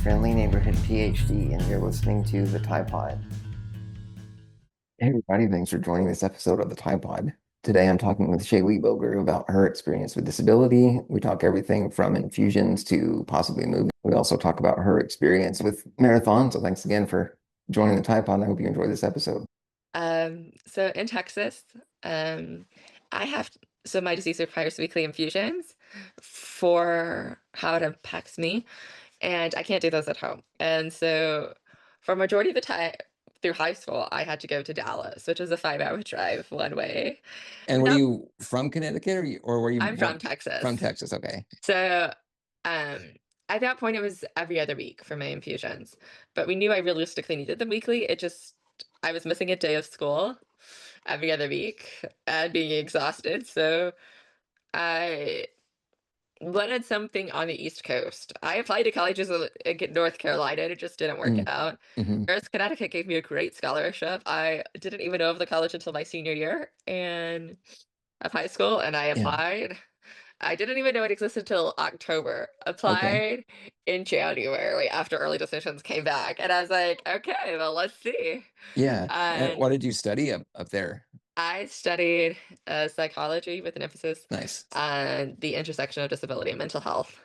friendly neighborhood PhD, and you're listening to the TyePod. Hey, everybody, thanks for joining this episode of the TyePod. Today, I'm talking with Shaylee Boger about her experience with disability. We talk everything from infusions to possibly moving. We also talk about her experience with marathons. So, thanks again for joining the TyePod. I hope you enjoy this episode. So in Texas, um, I have so my disease requires weekly infusions for how it impacts me, and I can't do those at home. And so for a majority of the time through high school, I had to go to Dallas, which is a 5-hour drive one way. And were Now you from Connecticut or were you I'm from born from Texas. Texas? Okay. So um, at that point, it was every other week for my infusions, but we knew I realistically needed them weekly. I was missing a day of school every other week and being exhausted. So I wanted something on the East Coast. I applied to colleges in North Carolina and it just didn't work Mm, out. hmm. Whereas Connecticut gave me a great scholarship. I didn't even know of the college until my senior year of high school, and I Yeah. applied. I didn't even know it existed until October. Okay. Applied in January after early decisions came back, and I was like, okay, well, let's see. Yeah. And And what did you study up there? I studied psychology with an emphasis Nice. on the intersection of disability and mental health.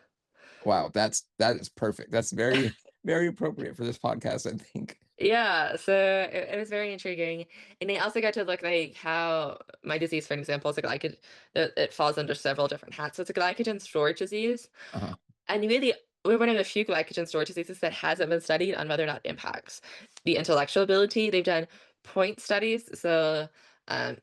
Wow, that is perfect. That's very appropriate for this podcast, I think. Yeah, so it was very intriguing, and I also got to look like how my disease, for example, is a glycogen. It falls under several different hats. So it's a glycogen storage disease, Uh-huh. and really, we're one of the few glycogen storage diseases that hasn't been studied on whether or not it impacts the intellectual ability. They've done point studies, so um,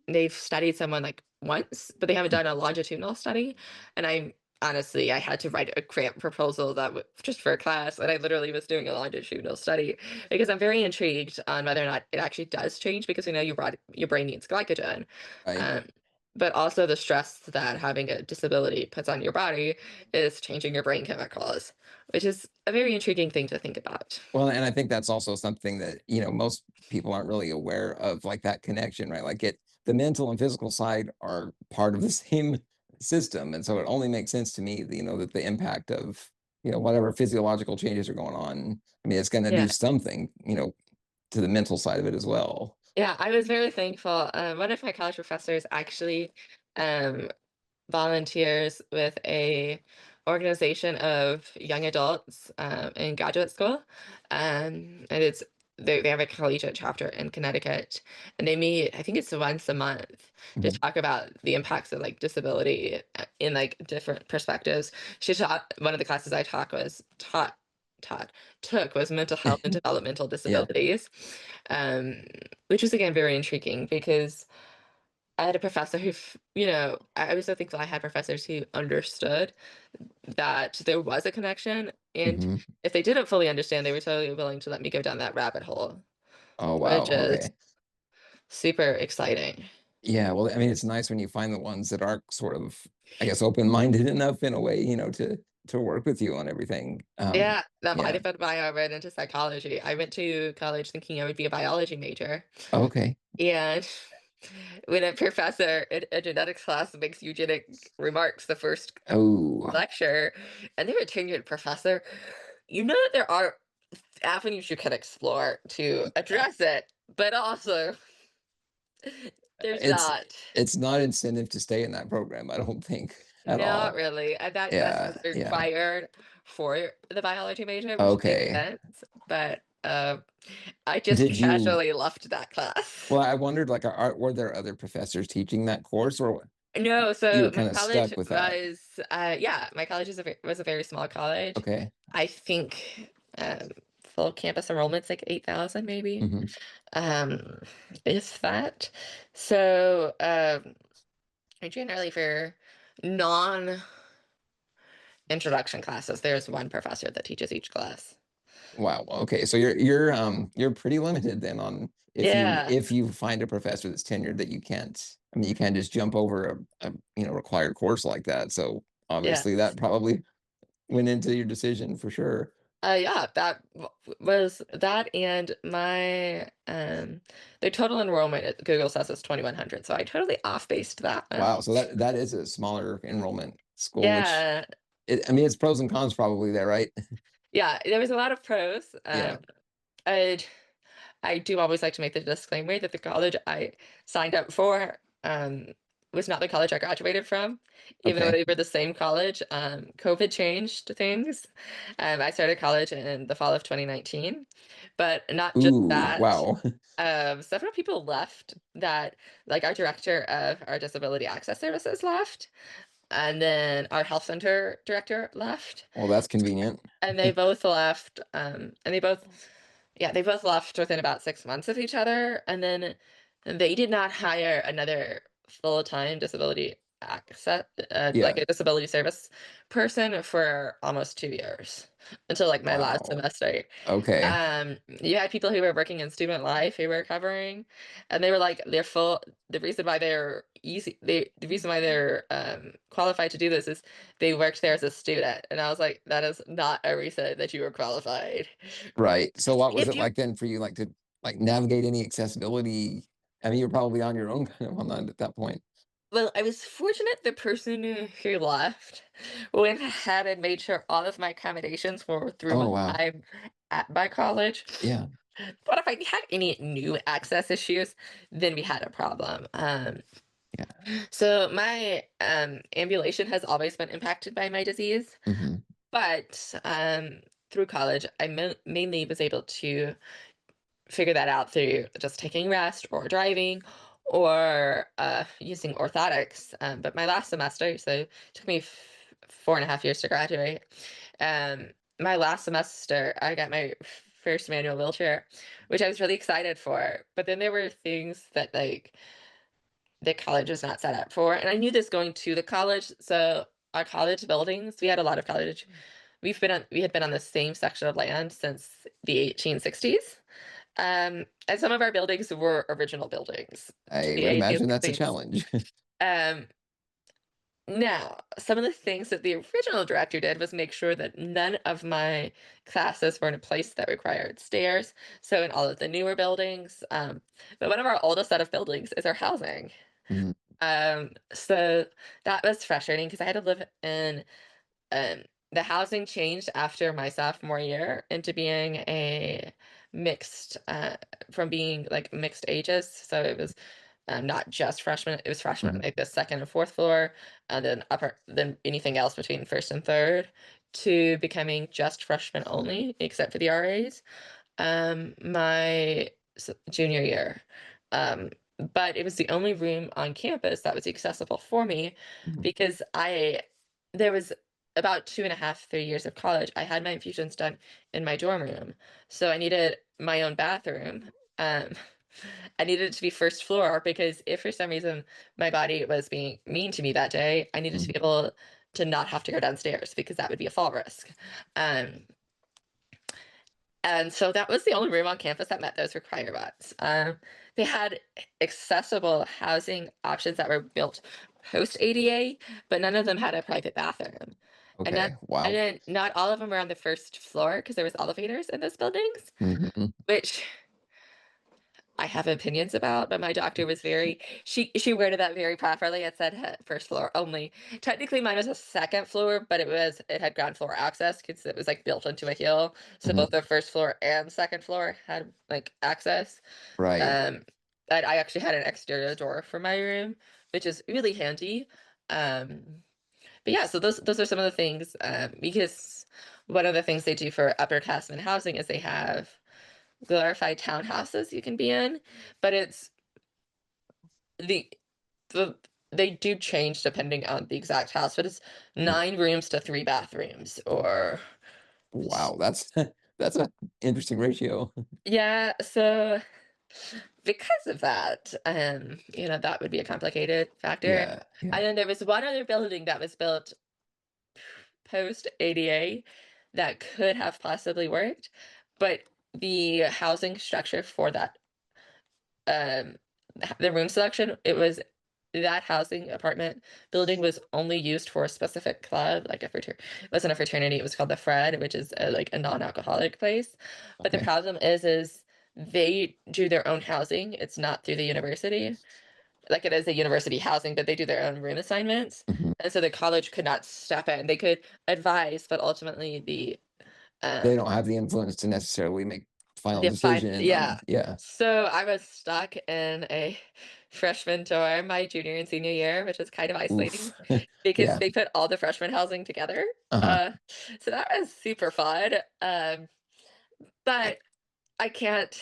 they've studied someone like once, but they haven't done a longitudinal study. And I had to write a grant proposal just for a class, and I literally was doing a longitudinal study because I'm very intrigued on whether or not it actually does change because we know your brain needs glycogen. Right. Um, but also the stress that having a disability puts on your body is changing your brain chemicals, which is a very intriguing thing to think about. Well, and I think that's also something that, most people aren't really aware of, like that connection, right? Like the mental and physical side are part of the same system. And so it only makes sense to me, that the impact of, whatever physiological changes are going on, I mean, it's going to do Yeah. something, to the mental side of it as well. Yeah, I was very thankful. One of my college professors actually um, volunteers with a organization of young adults in graduate school, and they have a collegiate chapter in Connecticut, and they meet. I think it's once a month to Mhm. talk about the impacts of like disability in like different perspectives. She taught one of the classes I taught was taught taught took was mental health and developmental Yeah. disabilities, um, which was again very intriguing because I had a professor I was so thankful I had professors who understood that there was a connection. And Hmm. if they didn't fully understand, they were totally willing to let me go down that rabbit hole, Oh, wow. which is Okay. super exciting. Yeah, well, I mean, it's nice when you find the ones that are sort of, I guess, open-minded enough in a way, to work with you on everything. Yeah, that might Yeah. have been why I went into psychology. I went to college thinking I would be a biology major. Okay. And when a professor in a genetics class makes eugenic remarks the first Oh, lecture, and they're a tenured professor, you know that there are avenues you can explore to address it, but also there's it's not. it's not incentive to stay in that program, I don't think at Not all. really. And that class Yeah, was yeah. required for the biology major, which makes Okay. sense. But I just Did you, casually left that class. well, I wondered, like, were there other professors teaching that course, or No, you so were my kind of college stuck with that? was, yeah, my college was a very small college. Okay. I think full campus enrollment's like 8,000 maybe. Hmm. Um, if that. So, generally for non-introduction classes, there's one professor that teaches each class. Wow. Okay. So you're pretty limited then on Yeah, if you find a professor that's tenured that you can't. I mean, you can't just jump over a required course like that. So yeah. obviously that probably went into your decision for sure. Yeah, was that and my the total enrollment at Google says is 2,100, so I totally off-based that one. Wow. So that is a smaller enrollment school, which Yeah, I mean, it's pros and cons probably there, right? Yeah, there was a lot of pros. Yeah. I'd I do always like to make the disclaimer that the college I signed up for was not the college I graduated from, even though Okay. they were the same college. COVID changed things. I started college in the fall of 2019, but not just Ooh, that. wow. Several people left that, like our director of our disability access services left, and then our health center director left, Well, that's convenient. and they both left, and they both left within about 6 months of each other, and then they did not hire another full-time disability access, like Yeah. a disability service person for almost 2 years, until, like, my last Wow. semester. Okay. You had people who were working in student life who were covering, and they were like, the reason why the reason why they're qualified to do this is they worked there as a student. And I was like, that is not a reason that you were qualified. Right. So what was If it you like then for you, like to like navigate any accessibility? I mean, you're probably on your own kind of on that at that point. Well, I was fortunate the person who left went ahead and made sure all of my accommodations were through my Oh, wow. time at my college. Yeah. But if I had any new access issues, then we had a problem. Yeah. So my ambulation has always been impacted by my disease, Hmm. but through college, I mainly was able to figure that out through just taking rest or driving or using orthotics. But my last semester, so it took me 4.5 years to graduate. Um, my last semester, I got my first manual wheelchair, which I was really excited for. But then there were things that like the college was not set up for, and I knew this going to the college. So our college buildings, we had a lot of college. We had been on the same section of land since the 1860s. And some of our buildings were original buildings to I the would imagine that's a 1860s. challenge. Um, Now, some of the things that the original director did was make sure that none of my classes were in a place that required stairs. So in all of the newer buildings, but one of our oldest set of buildings is our housing. Mhm. So that was frustrating because I had to live in um, the housing changed after my sophomore year into being a mixed, from being like mixed ages. So it was not just freshmen, it was freshmen on Mhm. like the second and fourth floor, and then anything else between first and third, to becoming just freshmen only, except for the RAs my junior year. Um, but it was the only room on campus that was accessible for me Mhm. because there was about 2.5, 3 years of college. I had my infusions done in my dorm room. So I needed my own bathroom. Um, I needed it to be first floor because if for some reason my body was being mean to me that day, I needed to Mhm. be able to not have to go downstairs because that would be a fall risk. Um, and so that was the only room on campus that met those requirements. They had accessible housing options that were built post ADA, but none of them had a private bathroom. And not Okay. Wow. not all of them were on the first floor because there was elevators in those buildings, Hmm. which I have opinions about, but my doctor was very she worded that very properly. It said first floor only. Technically, mine was a second floor, but it had ground floor access because it was like built into a hill. So both Hmm. the first floor and second floor had like access. Right. Um, and I actually had an exterior door for my room, which is really handy. But yeah, so those are some of the things because one of the things they do for upperclassmen housing is they have glorified townhouses you can be in, but it's the the they do change depending on the exact house, but it's Mhm. 9 rooms to 3 bathrooms, or Wow. That's that's a interesting ratio. yeah, so because of that, that would be a complicated factor. Yeah. Yeah. And then there was one other building that was built post ADA that could have possibly worked, but the housing structure for that um the room selection, it was that housing apartment building was only used for a specific club, like it wasn't a fraternity, it was called the Fred, which is like a non-alcoholic place. But the Okay. problem is they do their own housing. It's not through the university. Like it is a university housing, but they do their own room assignments. Hmm. And so the college could not step in. They could advise, but ultimately They Um, don't have the influence to necessarily make final Define, decision yeah. on, yeah. So I was stuck in a freshman dorm my junior and senior year, which was kind of isolating Oof. because Yeah. they put all the freshman housing together. Uh-huh. Uh, so that was super fun. But I can't,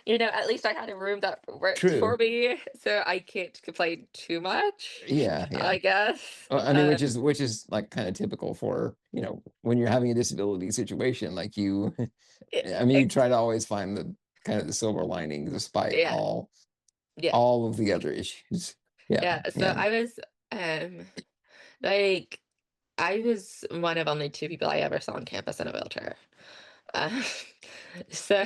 at least I had a room that worked for True. me, so I can't complain too much, Yeah, yeah. I guess. I mean, which is like kind of typical for, when you're having a disability situation, like you, It, I mean, you it, try to always find the kind of the silver lining despite yeah, yeah, all of the other issues. Yeah, yeah. So yeah. um, like, I was one of only two people I ever saw on campus in a wheelchair. Uh, so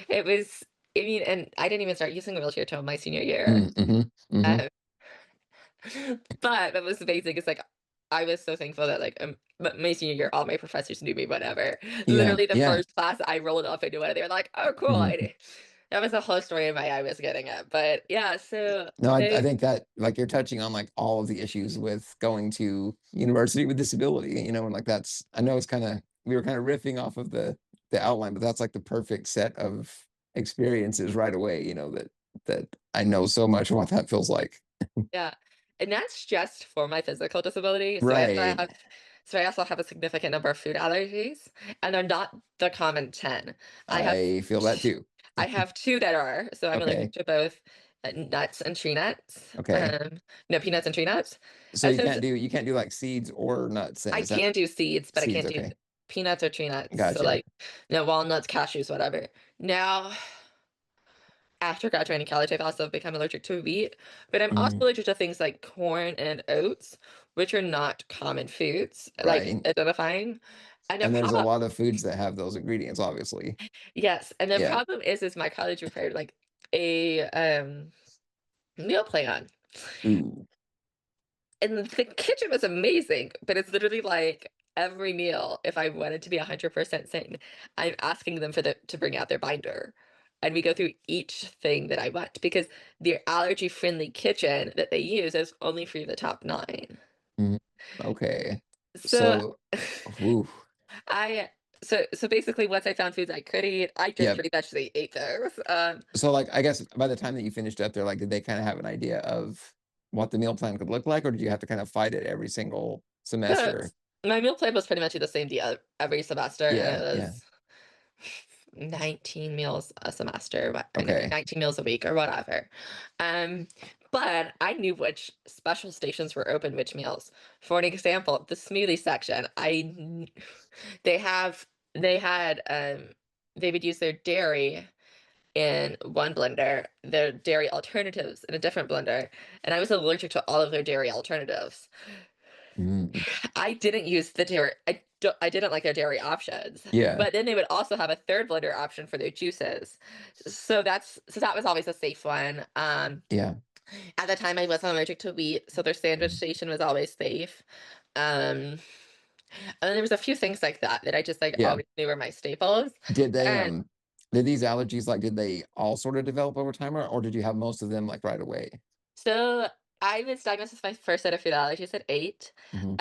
it was, I mean, and I didn't even start using a wheelchair till my senior year. Mm-hmm. Mm-hmm. Um, but what was amazing is like I was so thankful that but my senior year, all my professors knew me, whatever. Yeah, Literally the yeah. first class I rolled up into it, they were like, "Oh, cool." Mhm. That was the whole story of my eye was getting at. But yeah, so No, I they, think that like you're touching on like all of the issues with going to university with disability, and like that's I know it's kind of we were kind of riffing off of the outline, but that's like the perfect set of experiences right away, that I know so much of what that feels like. yeah. And that's just for my physical disability. Right. So I also have a significant number of food allergies, and they're not the common 10. I have I feel that too. I have two that are. So I'm allergic Okay. to both nuts and tree nuts. Okay. No, peanuts and tree nuts. So And you so can't do like seeds or nuts then. I Is that can do seeds, but I seeds? can't do Okay. peanuts or tree nuts. So Gotcha. like, walnuts, cashews, whatever. Now, after graduating college, I've also become allergic to wheat, but I'm also Mhm. allergic to things like corn and oats, which are not common foods, like Right. identifying. And the And there's a problem, lot of foods that have those ingredients, obviously. yes, and the Yeah. problem is my college required like a meal plan. Ooh. And the kitchen was amazing, but it's literally like every meal, if I wanted to be 100% sane, I'm asking them to bring out their binder. And we go through each thing that I want because the allergy-friendly kitchen that they use is only for the top nine. Mhm. Okay. So So, whew. I so basically once I found foods I could eat, I just Yeah. pretty much ate those. So like I guess by the time that you finished up there, like did they kind of have an idea of what the meal plan could look like, or did you have to kind of fight it every single So semester? my meal plan was pretty much the same deal every semester, and it Yeah, yeah. was 19 meals a semester, or no, Okay. 19 meals a week or whatever. Um, but I knew which special stations were open, which meals. For an example, the smoothie section, they have, they had, they would use their dairy in one blender, their dairy alternatives in a different blender, and I was allergic to all of their dairy alternatives. Mm. I didn't use the dairy. I didn't like their dairy options. Yeah, But then they would also have a third blender option for their juices. So that was always a safe one. yeah. At the time I wasn't allergic to wheat, so their sandwich Mhm. station was always safe. Um, and then there was a few things like that that I just like Yeah. always knew were my staples. Did they And did these allergies like did they all sort of develop over time, or did you have most of them like right away? so I was diagnosed with my first set of food allergies at 8. Hmm.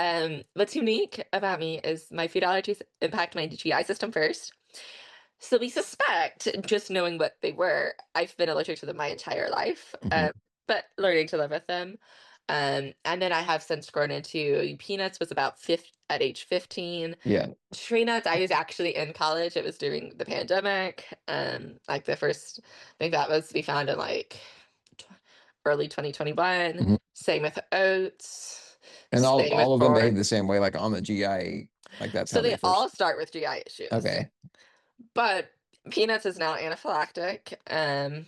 What's unique about me is my food allergies impact my GI system first. So we suspect, just knowing what they were, I've been allergic to them my entire life, Hmm. but learning to live with them. And then I have since grown into peanuts was about at age 15. Yeah. Tree nuts, I was actually in college. It was during the pandemic. Like the first thing that was we found in like tw- early 2021. Hmm. Same with oats. And all Same with all of them behave corn. the same way, like on the GI, like that's So how they they all first. start with GI issues. Okay. But peanuts is now anaphylactic. And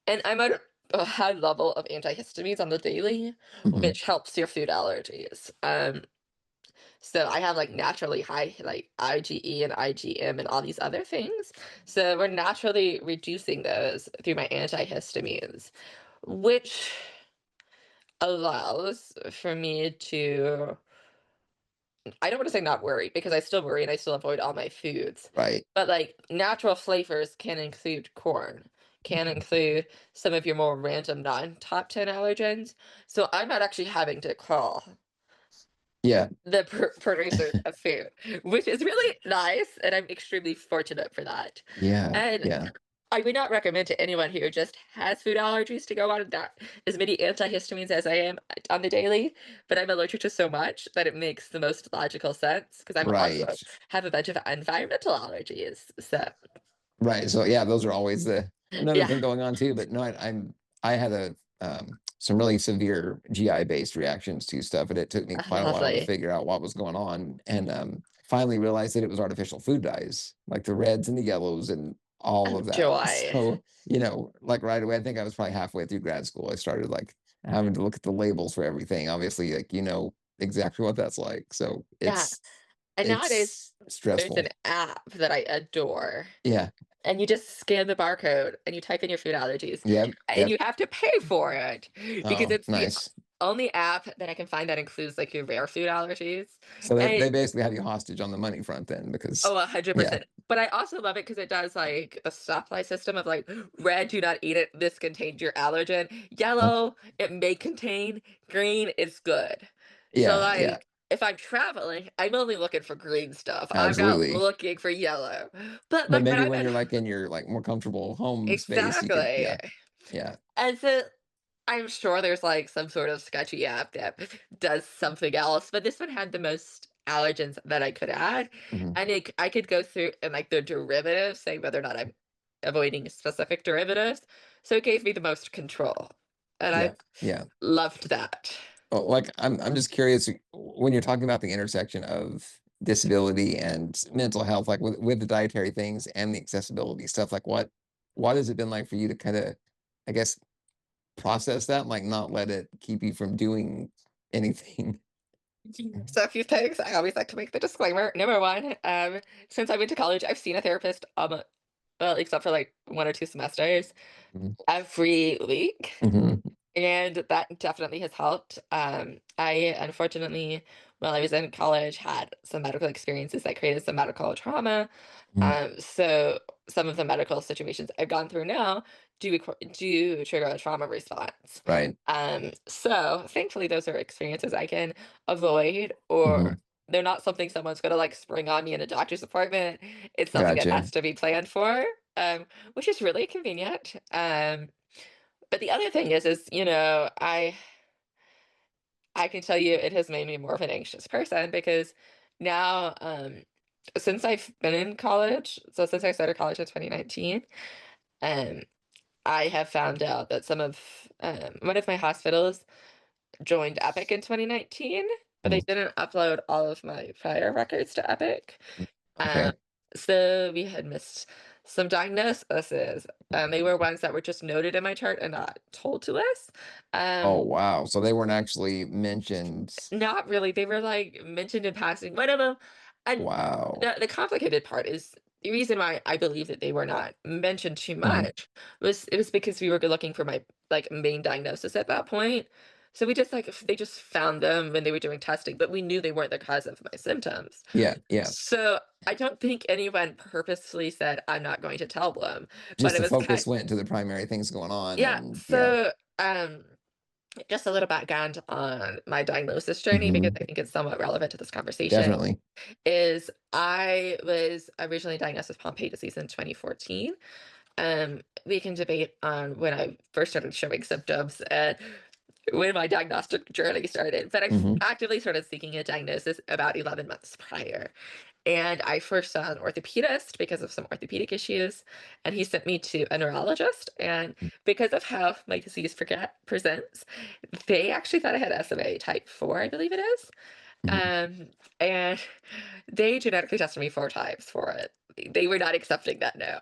I'm at a high level of antihistamines on the daily, Hmm. which helps your food allergies. So I have like naturally high like IgE and IgM and all these other things. So we're naturally reducing those through my antihistamines, which allows for me to, I don't want to say not worry because I still worry and I still avoid all my foods. Right. But like natural flavors can include corn, can include some of your more random non-top 10 allergens. So I'm not actually having to call. Yeah. the producer of food, which is really nice, and I'm extremely fortunate for that. Yeah. And Yeah. I would not recommend to anyone who just has food allergies to go on that as many antihistamines as I am on the daily, but I'm allergic to so much that it makes the most logical sense because I'm Right. also have a bunch of environmental allergies. So Right. So yeah, those are always the another yeah, thing going on too. But no, I had a some really severe GI based reactions to stuff, and it took me quite a while to lovely. figure out what was going on, and finally realized that it was artificial food dyes, like the reds and the yellows and all of that. Joy. So, like right away, I think I was probably halfway through grad school. I started like having to look at the labels for everything. Obviously, like exactly what that's like. So Yeah. And nowadays it's there's stressful. an app that I adore. Yeah. And you just scan the barcode and you type in your food allergies. Yep. And Yep. you have to pay for it because Oh, it's the nice. only app that I can find that includes like your rare food allergies. So And they basically have you hostage on the money front then because oh, yeah. 100%. But I also love it because it does like a stoplight system of like red, do not eat it. This contains your allergen. Huh? Yellow, it may contain. Green, it's good. So Yeah, yeah, like if I'm traveling, I'm only looking for green stuff. I'm not absolutely. looking for yellow. But But like when maybe I'm when at you're like in your like more comfortable home space, you could exactly. yeah. Yeah. And so I'm sure there's like some sort of sketchy app that does something else, but this one had the most allergens that I could add. Hmm. And I could go through and like the derivatives, saying whether or not I'm avoiding specific derivatives. So it gave me the most control. And I Yeah. Yeah. loved that. Oh, like I'm just curious when you're talking about the intersection of disability and mental health, like with the dietary things and the accessibility stuff, like what has it been like for you to kind of, I guess, process that, like not let it keep you from doing anything? So a few things I always like to make the disclaimer. Number one, since I went to college, I've seen a therapist well, except for like 1 or 2 semesters every week. Hmm. And that definitely has helped. I unfortunately, while I was in college, had some medical experiences that created some medical trauma. Hmm. So some of the medical situations I've gone through now do trigger a trauma response. Right. So thankfully, those are experiences I can avoid, or Hmm. they're not something someone's going to like spring on me in a doctor's appointment. It's something that Gotcha. has to be planned for, which is really convenient. But the other thing is, I can tell you it has made me more of an anxious person because now, since I've been in college, so since I started college in 2019, um, I have found out that one of my hospitals joined Epic in 2019, but they Mhm. didn't upload all of my prior records to Epic. Um, Okay. so we had missed some diagnoses. They were ones that were just noted in my chart and not told to us. Oh, Um, wow. So they weren't actually mentioned. Not really. They were like mentioned in passing, one of them. And Wow. the complicated part is the reason why I believe that they were not mentioned too Hmm. much was it was because we were looking for my like main diagnosis at that point. So we just like they just found them when they were doing testing, but we knew they weren't the cause of my symptoms. Yeah, yeah. So I don't think anyone purposefully said I'm not going to tell them, but Just it the was kind focus went to the primary things going on yeah. and yeah. So just a little background on my diagnosis journey because Hmm. I think it's somewhat relevant to this conversation Definitely. is I was originally diagnosed with Pompe disease in 2014. We can debate on when I first started showing symptoms and when my diagnostic journey started, but I Hmm. actively started seeking a diagnosis about 11 months prior. And I first saw an orthopedist because of some orthopedic issues, and he sent me to a neurologist. And because of how my disease presents, they actually thought I had SMA type 4, I believe it is. Hmm. Um, and they genetically tested me 4 times for it. They were not accepting that no.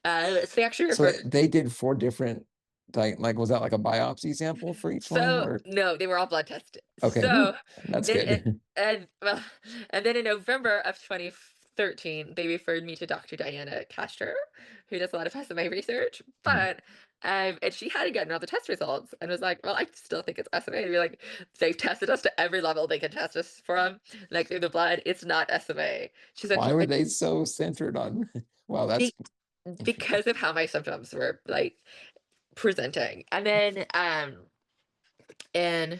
So they actually So referred. they did four different like was that like a biopsy sample for each one So or no, they were all blood tested. okay, whew, So that's then it, good. and well, and then in November of 2013, they referred me to Dr. Diana Castro, who does a lot of SMA research. Mhm. But and she hadn't gotten all the test results and was like, "Well, I still think it's SMA." And you're like, "They've tested us to every level they can test us from, like through the blood. It's not SMA." She said, Why "Well, were they so centered on wow, that's be- interesting. because of how my symptoms were like presenting." And then and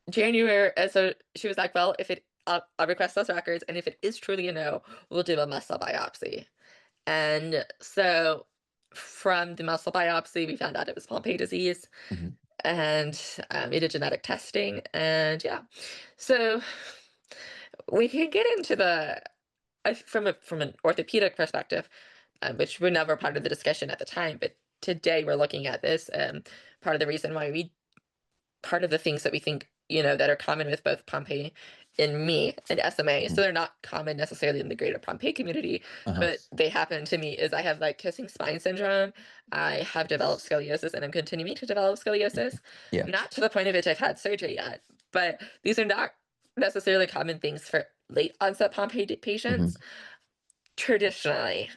January, and so she was like, "Well, if it I'll request those records, and if it is truly a no, we'll do a muscle biopsy." And so from the muscle biopsy, we found out it was Pompe disease, Hmm. and we did genetic testing, and yeah. So we can get into the from an orthopedic perspective, which were never part of the discussion at the time, but today we're looking at this. Part of the reason why we part of the things that we think, that are common with both Pompeii and me and SMA. Hmm. So they're not common necessarily in the greater Pompeii community, Uh-huh. but they happen to me is I have like kissing spine syndrome. I have developed scoliosis and I'm continuing to develop scoliosis. Yeah. Not to the point of which I've had surgery yet, but these are not necessarily common things for late onset Pompeii patients Hmm. traditionally.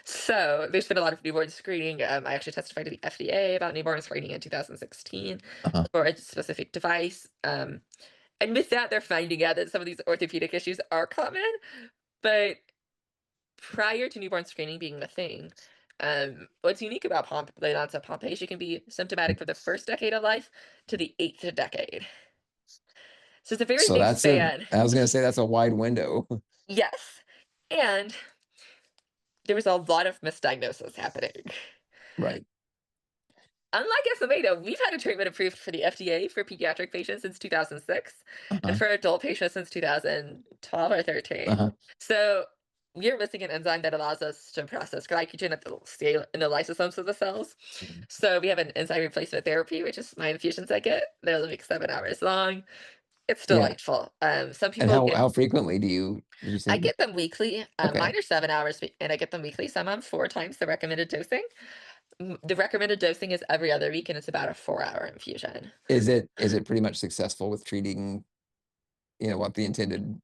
So there's been a lot of newborn screening. I actually testified to the FDA about newborn screening in 2016 Uh-huh. for a specific device. And with that, they're finding out that some of these orthopedic issues are common. But prior to newborn screening being the thing, what's unique about late onset Pompe is you can be symptomatic for the first decade of life to the eighth decade. So it's a very So big that's a, span. I was gonna say that's a wide window. Yes. And there was a lot of misdiagnosis happening. Right. Unlike SMA, though, we've had a treatment approved for the FDA for pediatric patients since 2006 and Uh-huh. for adult patients since 2012 or 13. Uh-huh. So we're missing an enzyme that allows us to process glycogen at the scale in the lysosomes of the cells. Mhm. So we have an enzyme replacement therapy, which is my infusions I get. They're like 7 hours long. It's Yeah. delightful. Some And people how get, how frequently did you I say? get them weekly. Okay. Mine are 7 hours, and I get them weekly. Some I'm 4 times the recommended dosing. The recommended dosing is every other week, and it's about a 4-hour infusion. Is it pretty much successful with treating, what the intended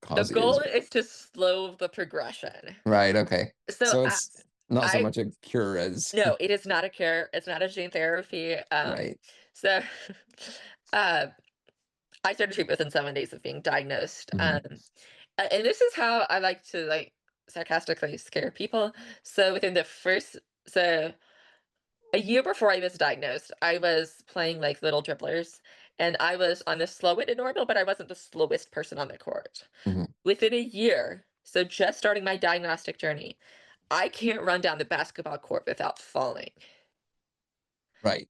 The cause goal is? is to slow the progression. Right, okay. So So I, it's not so I much a cure as no, it is not a cure. It's not a gene therapy. right. So uh, I started treatment within 7 days of being diagnosed. Hmm. And this is how I like to like sarcastically scare people. So within the first, so a year before I was diagnosed, I was playing like little dribblers, and I was on the slow end of normal, but I wasn't the slowest person on the court. Hmm. Within a year, so just starting my diagnostic journey, I can't run down the basketball court without falling. Right.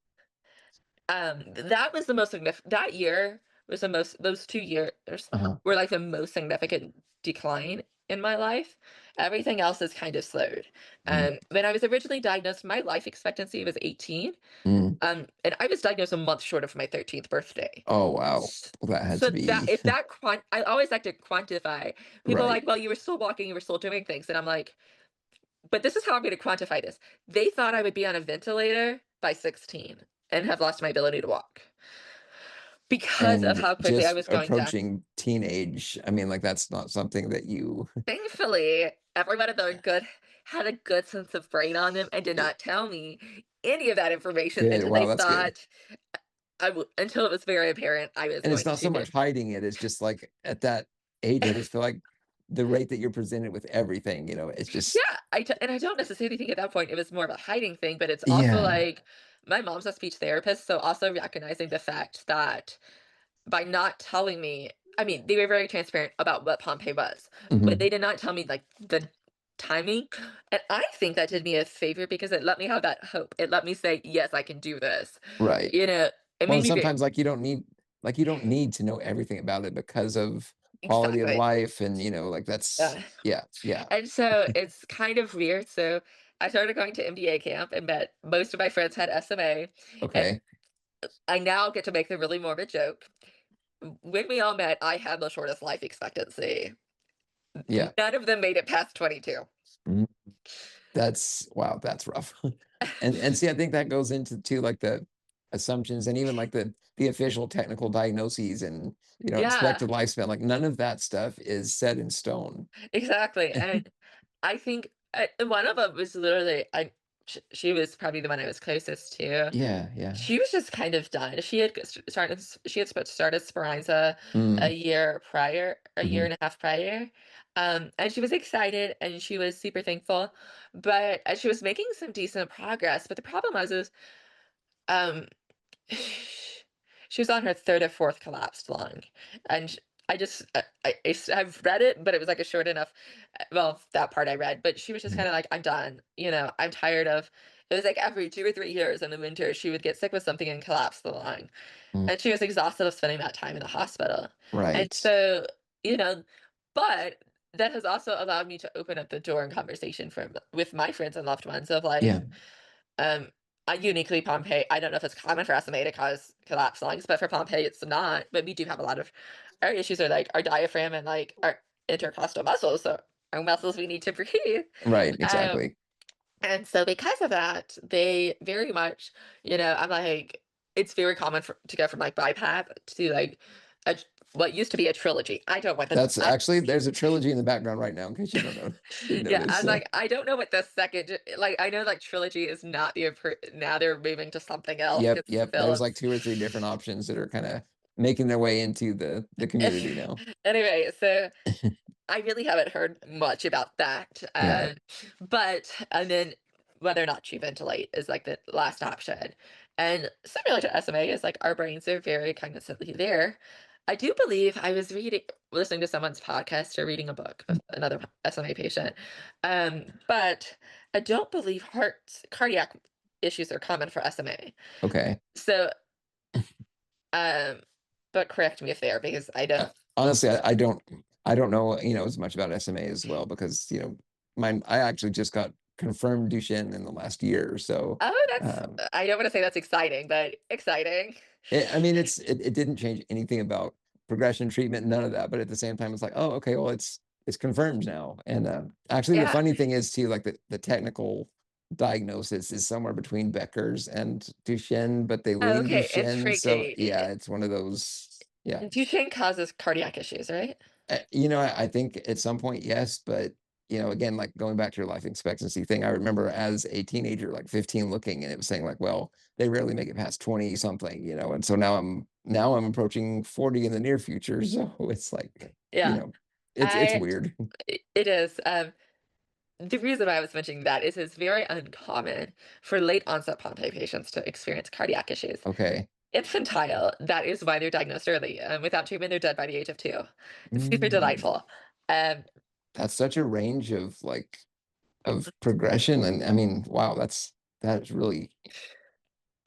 That was the most significant. That year was the most. Those 2 years Uh-huh. were like the most significant decline in my life. Everything else is kind of slowed. Hmm. When I was originally diagnosed, my life expectancy was 18. Mm. And I was diagnosed a month short of my 13th birthday. Oh wow. S- Well, that had So to that be if that I always like to quantify. People are right. like, well, you were still walking, you were still doing things, and I'm like, but this is how I'm going to quantify this. They thought I would be on a ventilator by 16 and have lost my ability to walk because of And how quickly I just was going down. approaching teenage, I mean, like that's not something that you Thankfully, everyone at the good had a good sense of brain on them and did not tell me any of that information good. until they Wow, that's good. thought until it was very apparent I was And it's going not to so be. much hiding it, it's just like at that age, I just feel like the rate that you're presented with everything, it's just Yeah, and I don't necessarily think at that point it was more of a hiding thing, but it's also yeah. like my mom's a speech therapist, so also recognizing the fact that by not telling me, I mean, they were very transparent about what Pompeii was, but Hmm. they did not tell me like the timing. And I think that did me a favor because it let me have that hope. It let me say, yes, I can do this. Right. You know, it Well, made and me very sometimes like you don't need to know everything about it because of quality of exactly. life and like that's yeah, yeah. And so it's kind of weird. So I started going to MDA camp and met most of my friends had SMA. And Okay. I now get to make the really morbid joke. When we all met, I had the shortest life expectancy. Yeah. None of them made it past 22. Mhm. That's wow, that's rough. And see, I think that goes into too like the assumptions and even like the official technical diagnoses and Yeah, expected lifespan. Like none of that stuff is set in stone. exactly. And I think one of them was literally, she was probably the one I was closest to. Yeah, yeah. She was just kind of done. She had started Speranza Mm, a year hmm. and a half prior. And she was excited and she was super thankful, but she was making some decent progress. But the problem was, is um, she was on her third or fourth collapsed lung, and I've read it, but it was like a short enough. Well, that part I read, but she was just Mhm. kind of like, "I'm done. I'm tired of." It was like every 2 or 3 years in the winter, she would get sick with something and collapse the lung, Mhm. and she was exhausted of spending that time in the hospital. And Right. so, you know, but that has also allowed me to open up the door in conversation with my friends and loved ones of Yeah. like, um, uniquely Pompeii. I don't know if it's common for SMA to cause collapse lungs, but for Pompeii, it's not. But we do have a lot of our issues are like our diaphragm and like our intercostal muscles, so our muscles we need to breathe. Right. Um, Exactly. and so because of that, they very much, I'm like, it's very common to go from like BiPAP to like a, what used to be a trilogy. I don't want this. That's actually there's a trilogy in the background right now, in case you don't know, didn't Yeah, notice. I'm So like, I don't know what the like. I know like trilogy is not now they're moving to something else yep, because yep. There's like Phillips. two or three different options that are kind of making their way into the community now. Anyway, so I really haven't heard much about that. Yeah. But and then whether or not you ventilate is like the last option. And similar to SMA is like our brains are very cognitively there. I do believe I was listening to someone's podcast or reading a book of another SMA patient. But I don't believe cardiac issues are common for SMA. Okay. So, um, but correct me if they are because I Uh, don't. honestly, I don't know, as much about SMA as well because, I actually just got confirmed Duchenne in the last year. So, Oh, um, I don't want to say that's exciting, but exciting. I mean, it didn't change anything about progression, treatment, none of that. But at the same time, it's like, oh, okay, well, it's confirmed now. And actually, the Yeah. funny thing is too, like the technical diagnosis is somewhere between Becker's and Duchenne, but they lean Okay, Duchenne. So intriguing. yeah, it's one of those. Yeah, Duchenne causes cardiac issues, right? I think at some point, yes, but again, like going back to your life expectancy thing, I remember as a teenager, like 15, looking and it was saying like, well, they rarely make it past 20 something, and so now I'm approaching 40 in the near future. So it's like, Yeah. it's I weird. it is. The reason why I was mentioning that is it's very uncommon for late onset Pompe patients to experience cardiac issues. Okay. Infantile, that is why they're diagnosed early. Without treatment, they're dead by the age of 2. It's super Mm, delightful. Um, that's such a range of progression. And I mean, wow, that's really,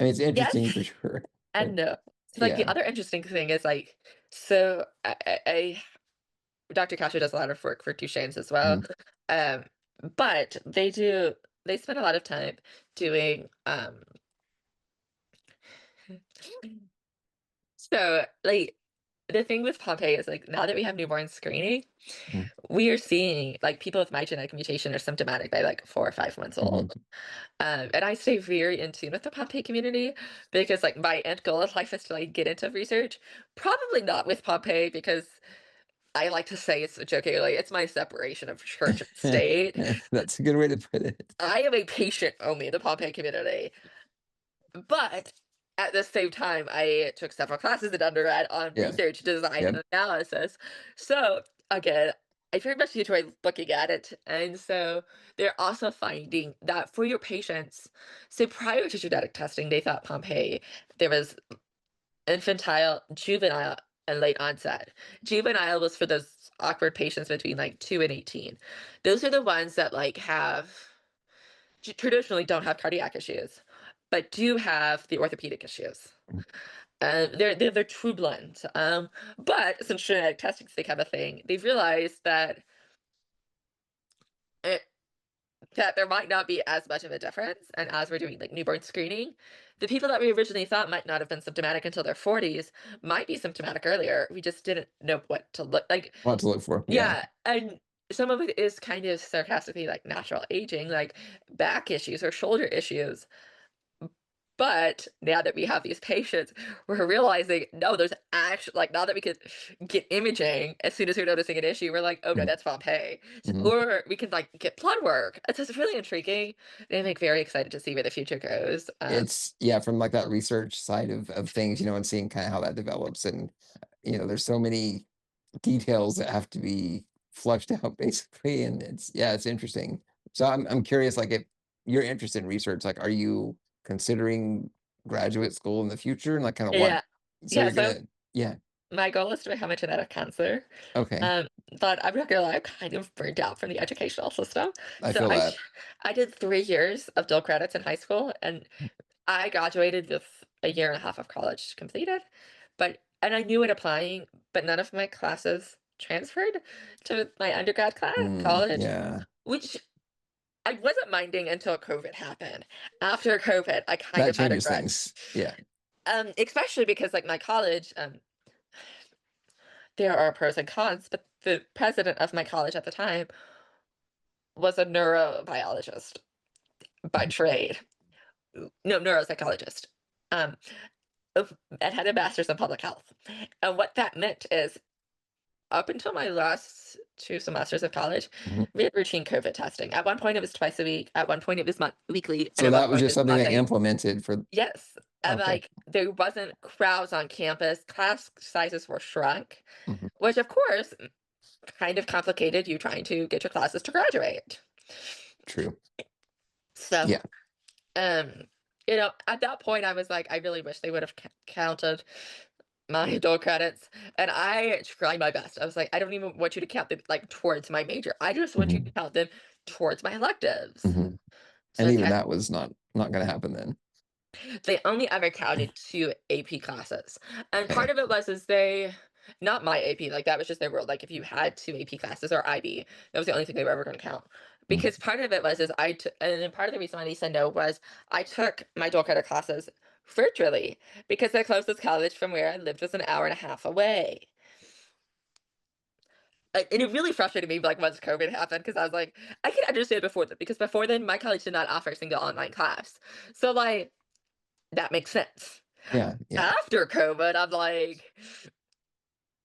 I mean, it's interesting for yes sure. and But no. So, like, the yeah. other interesting thing is, like, so Dr. Kasha does a lot of work for Duchenne's as well. Mhm. Um, but they spend a lot of time doing so like the thing with Pompeii is like now that we have newborn screening, Mhm. we are seeing like people with my genetic mutation are symptomatic by like 4 or 5 months old. Mhm. And I stay very in tune with the Pompeii community because like my end goal in life is to like get into research. Probably not with Pompeii because I like to say it's jokingly, it's my separation of church and state. That's a good way to put it. I am a patient only in the Pompeii community. But at the same time, I took several classes in undergrad on Yeah. research, design, Yep. and analysis. So again, I very much enjoy looking at it. And so they're also finding that for your patients, so prior to genetic testing, they thought Pompeii, there was infantile, juvenile, and late onset. Juvenile was for those awkward patients between like 2 and 18. Those are the ones that like have traditionally don't have cardiac issues, but do have the orthopedic issues. They're true blends. But since genetic testing's become a thing, they've realized it, that there might not be as much of a difference. And as we're doing like newborn screening, the people that we originally thought might not have been symptomatic until their 40s might be symptomatic earlier. We just didn't know what to look like. A lot to look for. Yeah. Yeah, and some of it is kind of sarcastically like natural aging, like back issues or shoulder issues. But now that we have these patients, we're realizing, no, there's actually like now that we could get imaging as soon as we're noticing an issue, we're like, oh no, that's Pompeii. Mm-hmm. Or we can like get blood work. It's just really intriguing. And I'm like very excited to see where the future goes. It's yeah, from like that research side of things, and seeing kind of how that develops. And there's so many details that have to be flushed out basically. And it's interesting. So I'm curious, like if you're interested in research, like are you considering graduate school in the future and like kind of what Yeah. So Yeah, you're so gonna, yeah, my goal is to become a genetic counselor. okay. Um, but I'm not gonna lie, I'm kind of burnt out from the educational system. I So feel that. I did 3 years of dual credits in high school, and I graduated with a year and a half of college completed. And I knew it applying, but none of my classes transferred to my undergrad class college, Yeah, which I wasn't minding until COVID happened. After COVID, I kind that of had changes regrets. things. Yeah. Especially because like my college, there are pros and cons, but the president of my college at the time was a neurobiologist by trade. No, neuropsychologist. Um, and had a master's in public health. And what that meant is, up until my last 2 semesters of college, Mhm. we had routine COVID testing. At one point, it was twice a week. At one point, it was weekly, and So at one that was point, it just was something they monthly. implemented for, Yes, and okay. like there wasn't crowds on campus. Class sizes were shrunk, Mhm. which of course kind of complicated you trying to get your classes to graduate. True. So, Yeah. um, at that point, I was like, I really wish they would have counted my adult credits, and I tried my best. I was like, I don't even want you to count them like towards my major. I just want you to Hmm. count them towards my electives. Hmm. And So even that was not going to happen then. they only ever counted 2 AP classes, and part Okay. of it was is they not my AP, like, that was just their rule, like, if you had 2 AP classes or IB, that was the only thing they were ever gonna count. Mhm. Because part of it was is and then part of the reason why they said no was I took my dual credit classes virtually because the closest college from where I lived was an hour and a half away. And it really frustrated me, like, once COVID happened, because I was like, I can understand before that, because before then, my college did not offer a single online class. So, like, that makes sense. Yeah. Yeah. After COVID, I'm like,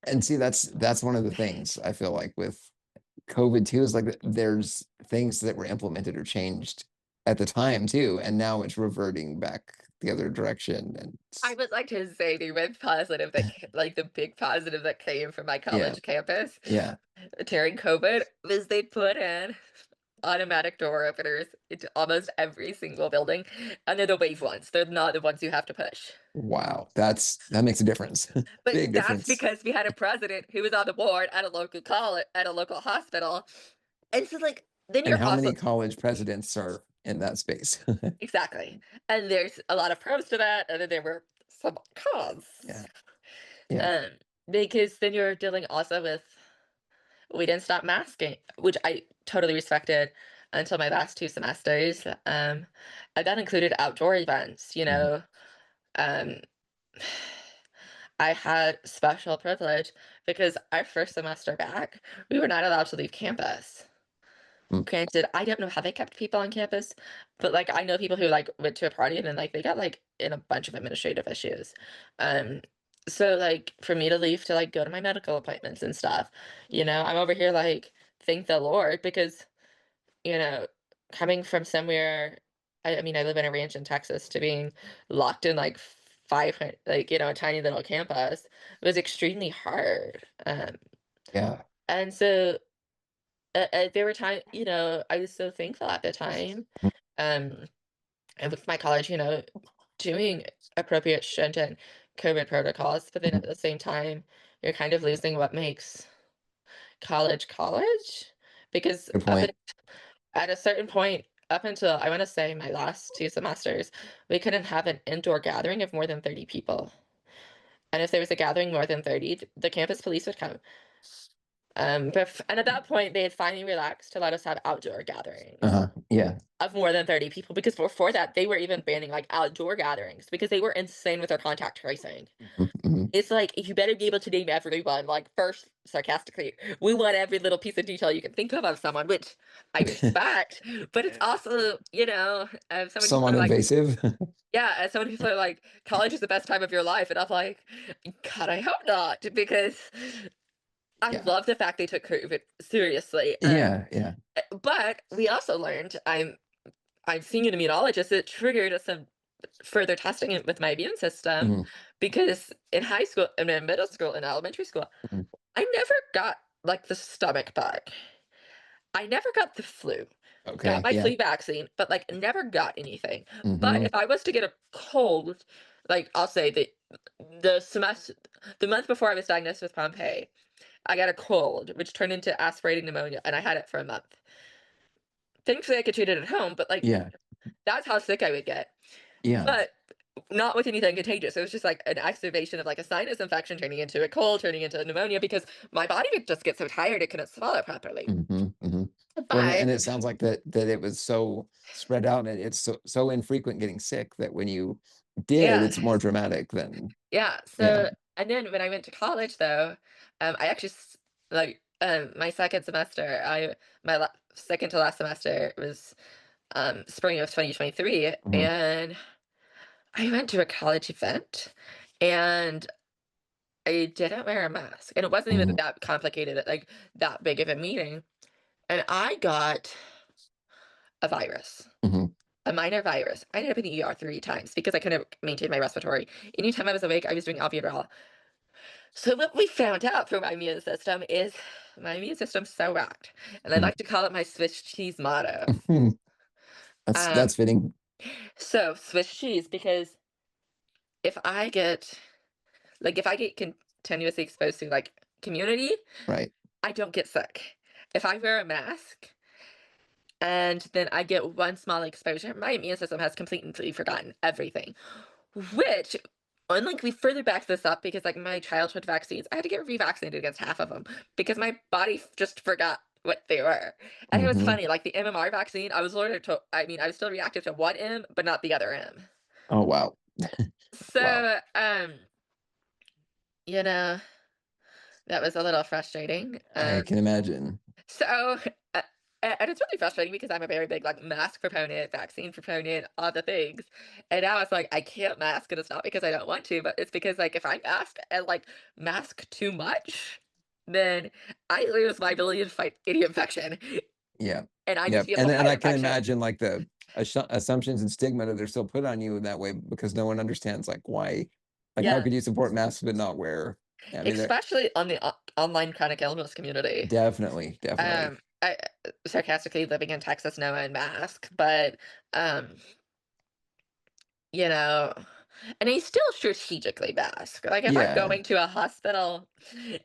And see, that's one of the things I feel like with COVID too is like there's things that were implemented or changed at the time too, and now it's reverting back the other direction. And I would like to say the red positive that, like, the big positive that came from my yeah, college campus yeah, during COVID was they put in automatic door openers into almost every single building, and they're the wave ones. They're not the ones you have to push. wow, that makes a difference, But big that's difference. because we had a president who was on the board at a local college, at a local hospital. And so, like, then And you're how also many college presidents are in that space? exactly. And there's a lot of pros to that, and then there were some cons. Yeah, yeah. Um, because then you're dealing also with we didn't stop masking, which I totally respected until my last 2 semesters. And that included outdoor events, Mhm. Um, I had special privilege because our first semester back, we were not allowed to leave campus. Mm. Granted, I don't know how they kept people on campus, but like I know people who like went to a party and then like they got like in a bunch of administrative issues. Um, so like for me to leave to like go to my medical appointments and stuff, I'm over here like thank the Lord because you know, coming from somewhere, I mean, I live in a ranch in Texas to being locked in like 500, like, a tiny little campus was extremely hard. Yeah. And so there were times, I was so thankful at the time. Um, and with my college, doing appropriate stringent COVID protocols, but then Mhm. at the same time, you're kind of losing what makes college college because Good point. at a certain point, up until I want to say my last 2 semesters, we couldn't have an indoor gathering of more than 30 people. And if there was a gathering more than 30, the campus police would come. And at that point, they had finally relaxed to let us have outdoor gatherings Uh-huh. Yeah. of more than 30 people because before that, they were even banning like outdoor gatherings because they were insane with their contact tracing. Mhm. Mhm. It's like you better be able to name everyone. Like first, sarcastically, we want every little piece of detail you can think of someone, which I respect. But it's also, so many people Somewhat are like, invasive. yeah, and so many people are like, college is the best time of your life, and I'm like, God, I hope not, because I Yeah. love the fact they took COVID seriously. Yeah. Yeah. But we also learned I'm seeing an immunologist. It triggered some further testing it with my immune system Mhm. because in high school and in middle school and elementary school, Mhm. I never got like the stomach bug. I never got the flu. Got Okay. my Yeah. flu vaccine, but like never got anything. But Hmm. if I was to get a cold, like I'll say that the semester, the month before I was diagnosed with Pompe, I got a cold, which turned into aspirating pneumonia, and I had it for a month. Thankfully, I could treat it at home, but like Yeah. that's how sick I would get. Yeah. But not with anything contagious. It was just like an exacerbation of like a sinus infection turning into a cold, turning into pneumonia because my body would just get so tired it couldn't swallow properly. Well, and But it sounds like that it was so spread out and it's so infrequent getting sick that when you did, yeah, it's more dramatic than yeah. yeah. So and then when I went to college though, I actually like my second semester, second to last semester was spring of 2023, Hmm. and I went to a college event and I didn't wear a mask. And it wasn't even Hmm. that complicated, like that big of a meeting. And I got a virus, Hmm. a minor virus. I ended up in the ER 3 times because I couldn't maintain my respiratory. Anytime I was awake, I was doing albuterol. So what we found out from my immune system is my immune system's so whacked. And I like to call it my Swiss cheese motto. That's Um, fitting, so Swiss cheese, because if I get if I get continuously exposed to like community, right? I don't get sick. If I wear a mask and then I get one small exposure, my immune system has completely forgotten everything. Which, and like we further back this up because like my childhood vaccines, I had to get revaccinated against half of them because my body just forgot what they were. And it was Hmm. funny, like the MMR vaccine, I was allergic to, I mean, I was still reactive to one M, but not the other M. Oh wow, wow. So, you know, that was a little frustrating. I can imagine. So, uh, and it's really frustrating because I'm a very big like mask proponent, vaccine proponent, all the things. And now it's like I can't mask, and it's not because I don't want to, but it's because like if I mask and like mask too much, then I lose my ability to fight any infection, Yeah. and I need to Yep. be able to And fight I can infection. imagine like the assumptions and stigma that they're still put on you in that way because no one understands like why, like how Yeah, could you support masks but not wear? I mean, they're especially on the online chronic illness community. definitely, definitely. I sarcastically living in Texas, no one mask, but um you know, and I still strategically mask. Like if I'm Yeah. going to a hospital,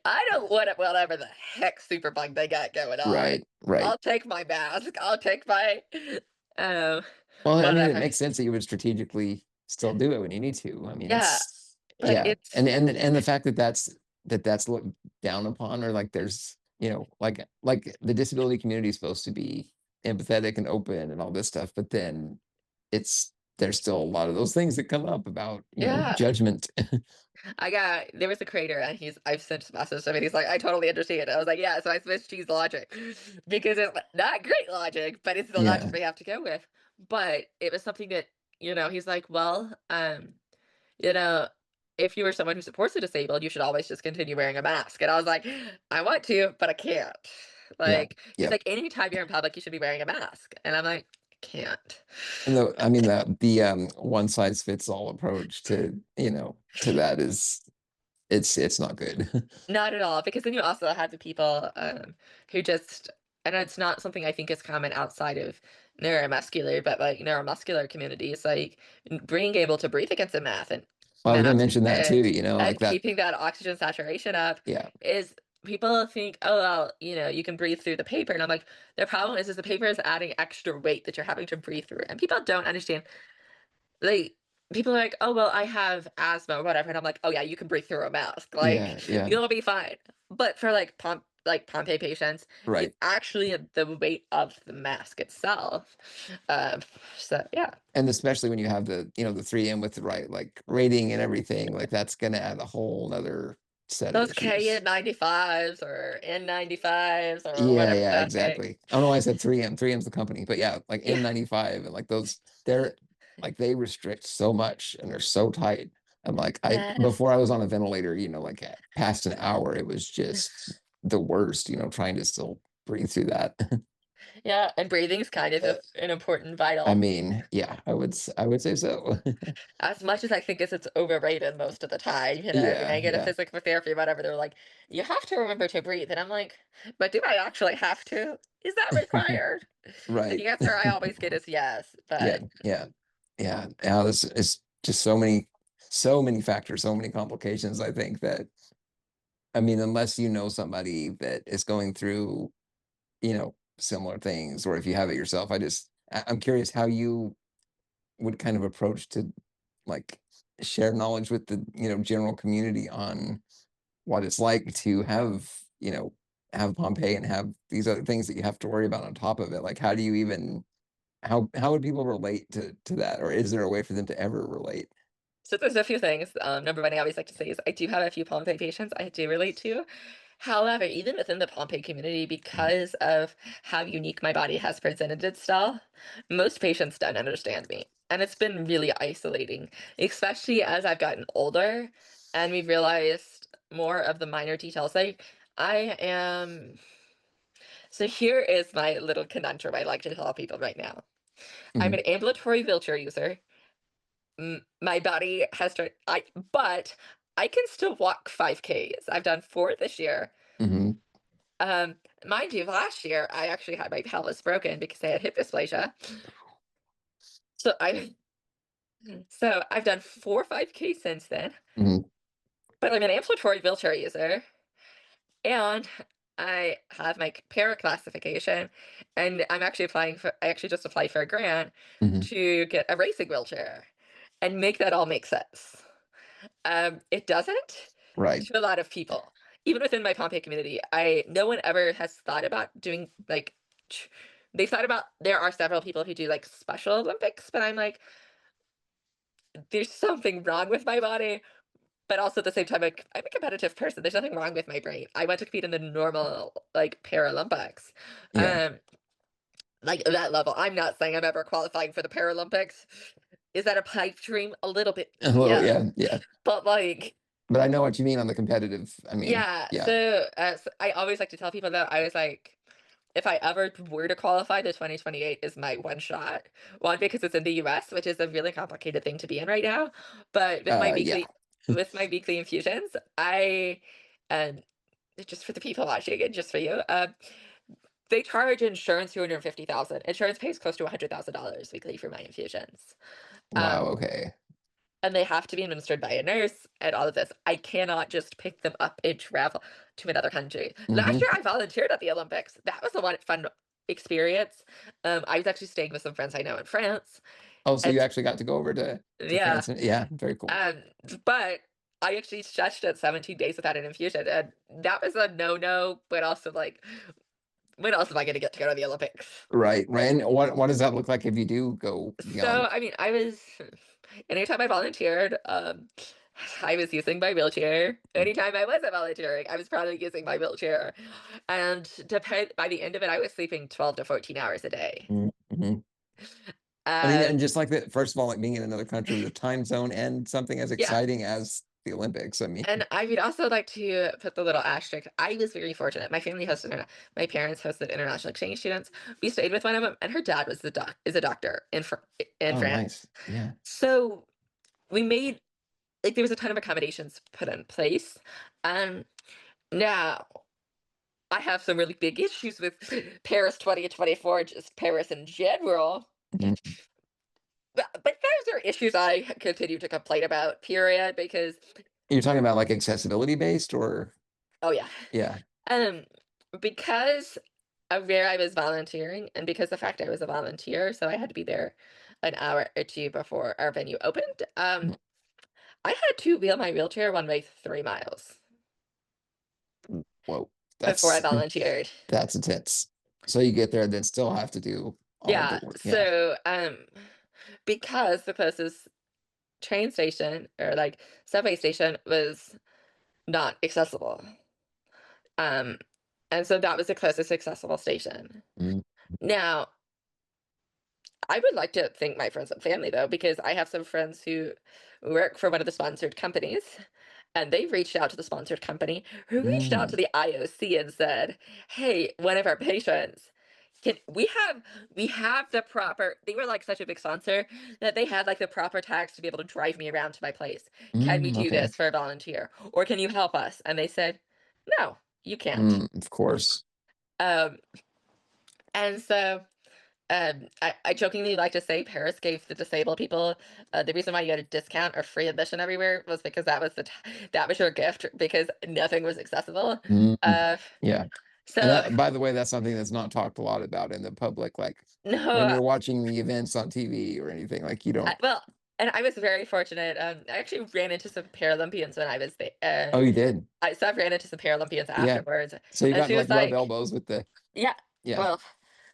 I don't want it whatever the heck super bug they got going on. Right. Right. I'll take my mask. I'll take my um Well, I mean, it whatever. makes sense that you would strategically still do it when you need to. I mean, Yeah. it's But yeah, it's and the fact that that's looked down upon, or like there's like the disability community is supposed to be empathetic and open and all this stuff, but then it's there's still a lot of those things that come up about yeah. judgment. There was a creator and I've sent messages to him and he's like, I totally understand. I was like, yeah, so I switched cheese logic because it's not great logic, but it's the logic Yeah, we have to go with. But it was something that, he's like, well, you know, if you were someone who supports the disabled, you should always just continue wearing a mask. And I was like, I want to, but I can't. yeah, Like, he's yeah. like, anytime you're in public, you should be wearing a mask. And I'm like, can't. And I mean the one size fits all approach to to that is it's not good. Not at all, because then you also have the people who just, and it's not something I think is common outside of neuromuscular, but like neuromuscular communities, like being able to breathe against a Well, I was going to mask mention that too, like and that. keeping that oxygen saturation up Yeah, is people think, oh, well, you can breathe through the paper. And I'm like, the problem is the paper is adding extra weight that you're having to breathe through. And people don't understand like people are like, "Oh, well, I have asthma or whatever," and I'm like, "Oh yeah, you can breathe through a mask. Like yeah, yeah. you'll be fine." But for like Pompe patients, it's Right. actually the weight of the mask itself. Um, so yeah, And especially when you have the 3M with the right like rating and everything, like that's gonna add a whole nother set of those issues. KN95s or N95s or Yeah, whatever yeah, the heck. exactly. I don't know why I said 3M. 3M's the company, but yeah, like Yeah, N95 and like those, they're like they restrict so much and they're so tight. I'm like, I yes, before I was on a ventilator, like past an hour, it was just the worst, trying to still breathe through that. yeah, and breathing is kind of an important I vital. mean, yeah, I would say so. As much as I think it's overrated most of the time, when Yeah, I get a yeah, physical therapy, whatever, they're like, you have to remember to breathe. And I'm like, but do I actually have to? Is that required? And right. the answer I always get is yes. Yeah, But yeah, yeah. Yeah, this is just so many. so many factors, so many complications. I think that, I mean, unless you know somebody that is going through, similar things, or if you have it yourself, I'm curious how you would kind of approach to like share knowledge with the, general community on what it's like to have Pompeii and have these other things that you have to worry about on top of it. Like, how do you even, how would people relate to that? Or is there a way for them to ever relate? So there's a few things. Number one, I always like to say is I do have a few Pompeii patients I do relate to. However, even within the Pompeii community, Mhm. because of how unique my body has presented itself, most patients don't understand me. And it's been really isolating, especially as I've gotten older and we've realized more of the minor details. Like, I am. So here is my little conundrum I like to tell people right now. I'm Mhm. an ambulatory wheelchair user. My body has started, but I can still walk 5Ks. I've done 4 this year. Mhm. Um, Mind you, last year I actually had my pelvis broken because I had hip dysplasia. So I've done 4 5K since then, Mhm. but I'm an ambulatory wheelchair user and I have my para classification and I actually just applied for a grant Mhm. to get a racing wheelchair and make that all make sense. It doesn't Right. to a lot of people. Even within my Pompeii community, I no one ever has thought about doing like tr- they thought about there are several people who do like Special Olympics, but I'm like, there's something wrong with my body. But also at the same time, like, I'm a competitive person. There's nothing wrong with my brain. I want to compete in the normal like Paralympics. Yeah. Um, like that level. I'm not saying I'm ever qualifying for the Paralympics. Is that a pipe dream? A little bit, A little, yes. yeah, yeah. But like But I know what you mean on the competitive. I mean, yeah, yeah. so I always like to tell people that I was like, if I ever were to qualify, the 2028 is my one shot. One, because it's in the US, which is a really complicated thing to be in right now. But Yeah. with my weekly infusions, I um just for the people watching and just for you, they charge insurance 250,000. Insurance pays close to $100,000 weekly for my infusions. Wow. Um, Okay. and they have to be administered by a nurse and all of this. I cannot just pick them up and travel to another country. Last Hmm. year, I volunteered at the Olympics. That was a lot of fun experience. I was actually staying with some friends I know in France, Oh, so you and actually got to go over to yeah, France? Yeah, very cool. um, but I actually stretched at 17 days without an infusion, and that was a no-no. But also, like, when else am I going to get to go to the Olympics? Right, right. And what does that look like if you do go So, beyond? I mean, anytime I volunteered, I was using my wheelchair. Anytime I wasn't volunteering, I was probably using my wheelchair. And by the end of it, I was sleeping 12 to 14 hours a day. Mm-hmm. I mean, and Um, just like that, first of all, like being in another country with a time zone and something as yeah. exciting as the Olympics. I mean, And I would also like to put the little asterisk. I was very fortunate. My parents hosted international exchange students. We stayed with one of them, and her dad was is a doctor in oh, France. nice. Yeah. So we made like there was a ton of accommodations put in place. Um, Now I have some really big issues with Paris 2024, just Paris in general. Mhm. But those are issues I continue to complain about, period, because You're talking about like accessibility based or oh yeah. yeah. Um because of where I was volunteering and because the fact I was a volunteer, so I had to be there an hour or two before our venue opened. I had to wheel my wheelchair one way 3 miles Whoa, before I that's volunteered. that's intense. So you get there and then still have to do all of the Yeah, work. Yeah. so because the closest train station or like subway station was not accessible. Um, and so that was the closest accessible station. Mhm. Now, I would like to thank my friends and family though, because I have some friends who work for one of the sponsored companies, and they reached out to the sponsored company, who reached out to Mm, the IOC and said, "Hey, one of our patients, can we have the proper?" They were like such a big sponsor that they had like the proper tax to be able to drive me around to my place. Can we do okay. this for a volunteer, or can you help us? And they said, "No, you can't." Of course. Um, and so. I jokingly like to say Paris gave the disabled people the reason why you had a discount or free admission everywhere was because that was your gift because nothing was accessible. Mhm. Uh, Yeah. And so that, by the way, that's something that's not talked a lot about in the public. Like when no, you're watching the events on TV or anything, like you don't. well, and I was very fortunate. I actually ran into some Paralympians when I was there. Oh, you did? So I ran into some Paralympians Yeah. afterwards, So you and got she to like was rub like, elbows with the, "Yeah, yeah, well."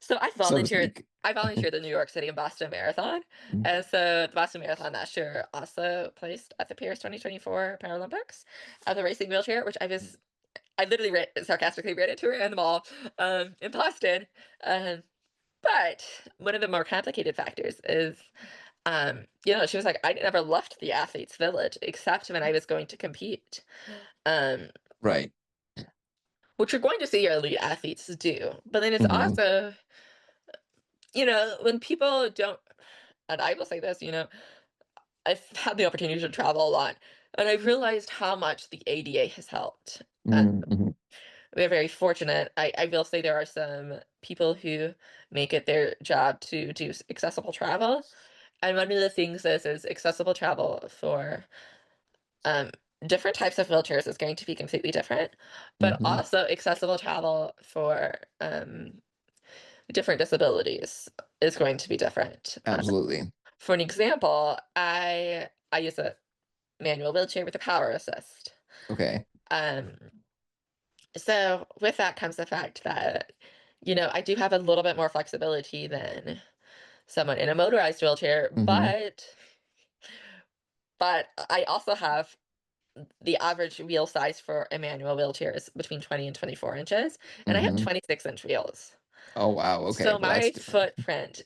So I so to volunteered. speak. I volunteered the New York City and Boston Marathon, Mhm. and so the Boston Marathon last year also placed at the Paris 2024 Paralympics as a racing wheelchair, which I literally sarcastically ran into her in the mall in Boston. Um, but one of the more complicated factors is, she was like, I never left the athletes' village except when I was going to compete. Um, Right. which you're going to see your elite athletes do. But then it's Hmm. also, when people don't, and I will say this, I've had the opportunity to travel a lot, and I've realized how much the ADA has helped. Uh, Hmm. we're very fortunate. I will say there are some people who make it their job to do accessible travel. And one of the things is accessible travel for um, different types of wheelchairs is going to be completely different, but Hmm. also accessible travel for different disabilities is going to be different. Absolutely. For an example, I use a manual wheelchair with a power assist. Okay. Um, so with that comes the fact that, I do have a little bit more flexibility than someone in a motorized wheelchair, Hmm. but I also have the average wheel size for a manual wheelchair is between 20 and 24 inches, and I have Hmm. 26-inch wheels. Oh, wow. Okay. So Well, that's my different. footprint,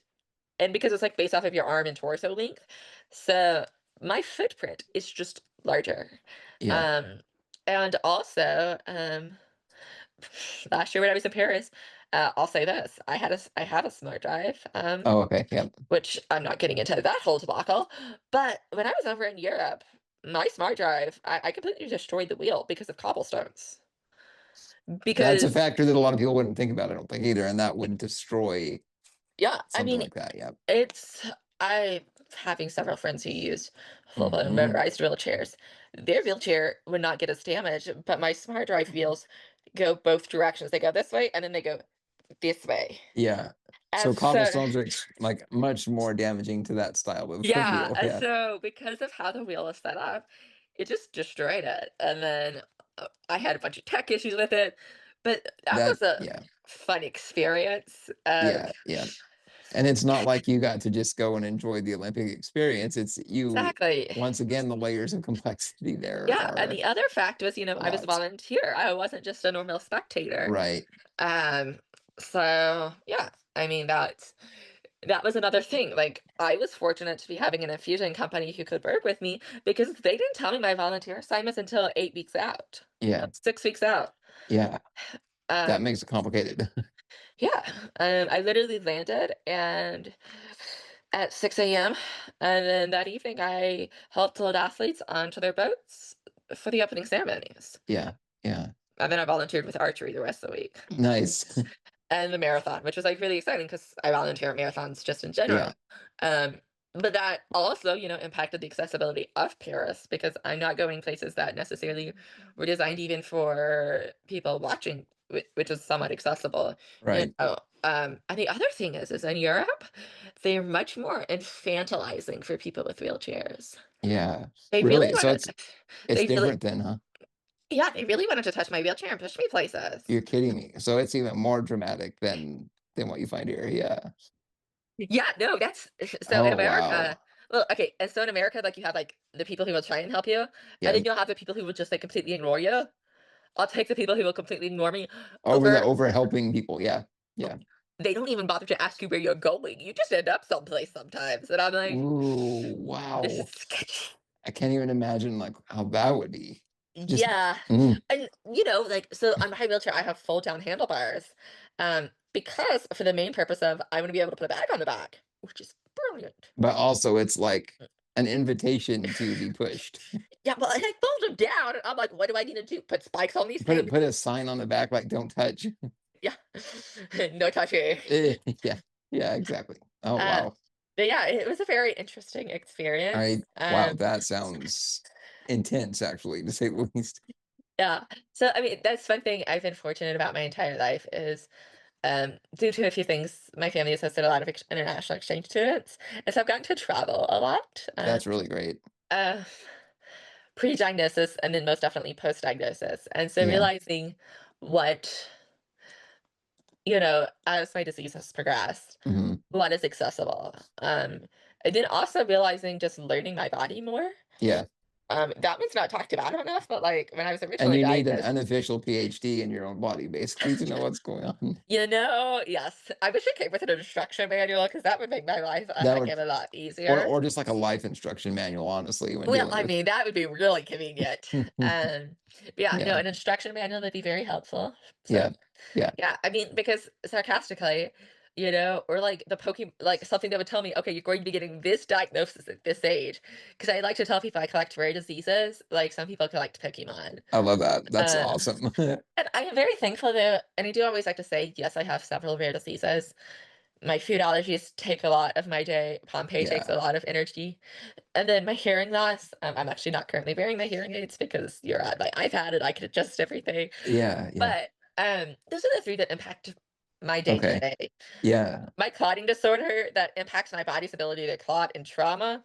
and because it's like based off of your arm and torso length, so my footprint is just larger. Yeah. Um, and also, last year when I was in Paris, I'll say this: I have a smart drive, Oh, okay. Yep. which I'm not getting into that whole debacle. But when I was over in Europe, my smart drive, I completely destroyed the wheel because of cobblestones. That's a Because factor that a lot of people wouldn't think about, I don't think either. And that would destroy yeah, I something mean, like that. Yep. it's I having several friends who use full-blown Hmm. motorized wheelchairs. Their wheelchair would not get as damaged, but my smart drive wheels go both directions. They go this way and then they go this way. Yeah. And So so cobblestones are like much more damaging to that style of yeah, wheel. and Yeah. so because of how the wheel is set up, it just destroyed it. And then I had a bunch of tech issues with it, but that That, was a yeah. fun experience. Yeah. Yeah. And it's not like you got to just go and enjoy the Olympic experience. It's you, Exactly. once again, the layers of complexity there Yeah, and are the other fact was, a I was a lot. volunteer. I wasn't just a normal spectator. Right. Um, so yeah, I mean that was another thing. Like I was fortunate to be having an infusion company who could work with me because they didn't tell me my volunteer assignments until 8 weeks out, Yeah. 6 weeks out. Yeah. That Um, makes it complicated. yeah, I literally landed and at 6 a.m. and then that evening I helped load athletes onto their boats for the opening ceremonies. Yeah. Yeah. And then I volunteered with archery the rest of the week. Nice. And the marathon, which was like really exciting because I volunteer at marathons just in Yeah. general. But that also, impacted the accessibility of Paris because I'm not going places that necessarily were designed even for people watching, which is somewhat accessible. You Right. know, and the other thing is in Europe, they're much more infantilizing for people with wheelchairs. Yeah. They really Really. So want to, it's they really, different then, huh? yeah, they really wanted to touch my wheelchair and push me places. You're kidding me. So it's even more dramatic than what you find here. Yeah. Yeah, no, that's so in Oh, America. wow. Well, okay, and so in America, like you have like the people who will try and help you, and Yeah. then you'll have the people who will just like completely ignore you. I'll take the people who will completely ignore me over. Over helping people. Yeah. Yeah. They don't even bother to ask you where you're going. You just end up someplace sometimes, and I'm like, Ooh, this is wow. sketchy. I can't even imagine like how that would be. Just Yeah, mm, and like so on my wheelchair, I have fold down handlebars, because for the main purpose of I'm going to be able to put a bag on the back, which is brilliant. but also it's like an invitation to be pushed. Yeah, but I fold them down, and I'm like, what do I need to do? Put spikes on these things? Put a sign on the back like don't touch. Yeah, no touchy. Yeah. Yeah, exactly. Oh, Uh, wow. but yeah, it was a very interesting experience. Wow, that sounds intense, actually, to say the least. Yeah. So I mean, that's one thing I've been fortunate about my entire life is due to a few things, my family has hosted a lot of international exchange students, and so I've gotten to travel a lot. That's really great. Uh, Pre-diagnosis and then most definitely post-diagnosis. And so Yeah. realizing what, as my disease has progressed, Hmm. what is accessible. And then also realizing just learning my body more. Yeah. That one's not talked about enough, but like when I was And originally you need an diagnosed, unofficial PhD in your own body, basically, to know what's going on. yes, I wish it came with an instruction manual because that would make my life a That heck would, of a lot easier. or just like a life instruction manual, honestly, when Well, dealing I with. mean, that would be really convenient. But yeah, no, Yeah. an instruction manual would be very helpful. So Yeah. Yeah. yeah, I mean, because sarcastically, or like the Pokemon, like something that would tell me, okay, you're going to be getting this diagnosis at this age. Because I like to tell people I collect rare diseases, like some people collect Pokemon. I love that. That's Um, awesome. and I am very thankful though, and I do always like to say, yes, I have several rare diseases. My food allergies take a lot of my day. Pompeii takes a Yeah. lot of energy. And then my hearing loss, I'm actually not currently wearing my hearing aids because you're on my iPad and I can adjust everything. Yeah. Yeah. But those are the three that impact my day to Okay. day. Yeah. My clotting disorder that impacts my body's ability to clot and trauma.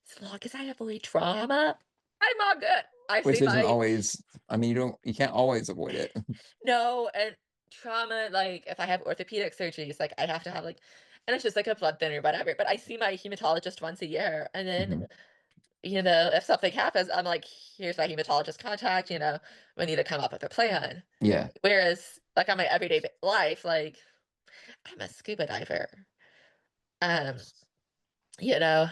As long as I avoid trauma, I'm all good. I Which see isn't my always, I mean, you can't always avoid it. no and trauma, like if I have orthopedic surgeries, like I have to have like and it's just like a blood thinner, whatever. But I see my hematologist once a year and then Mhm. if something happens, I'm like, here's my hematologist contact, we need to come up with a plan. Yeah. Whereas, like on my everyday life, like I'm a scuba diver. Um, you know,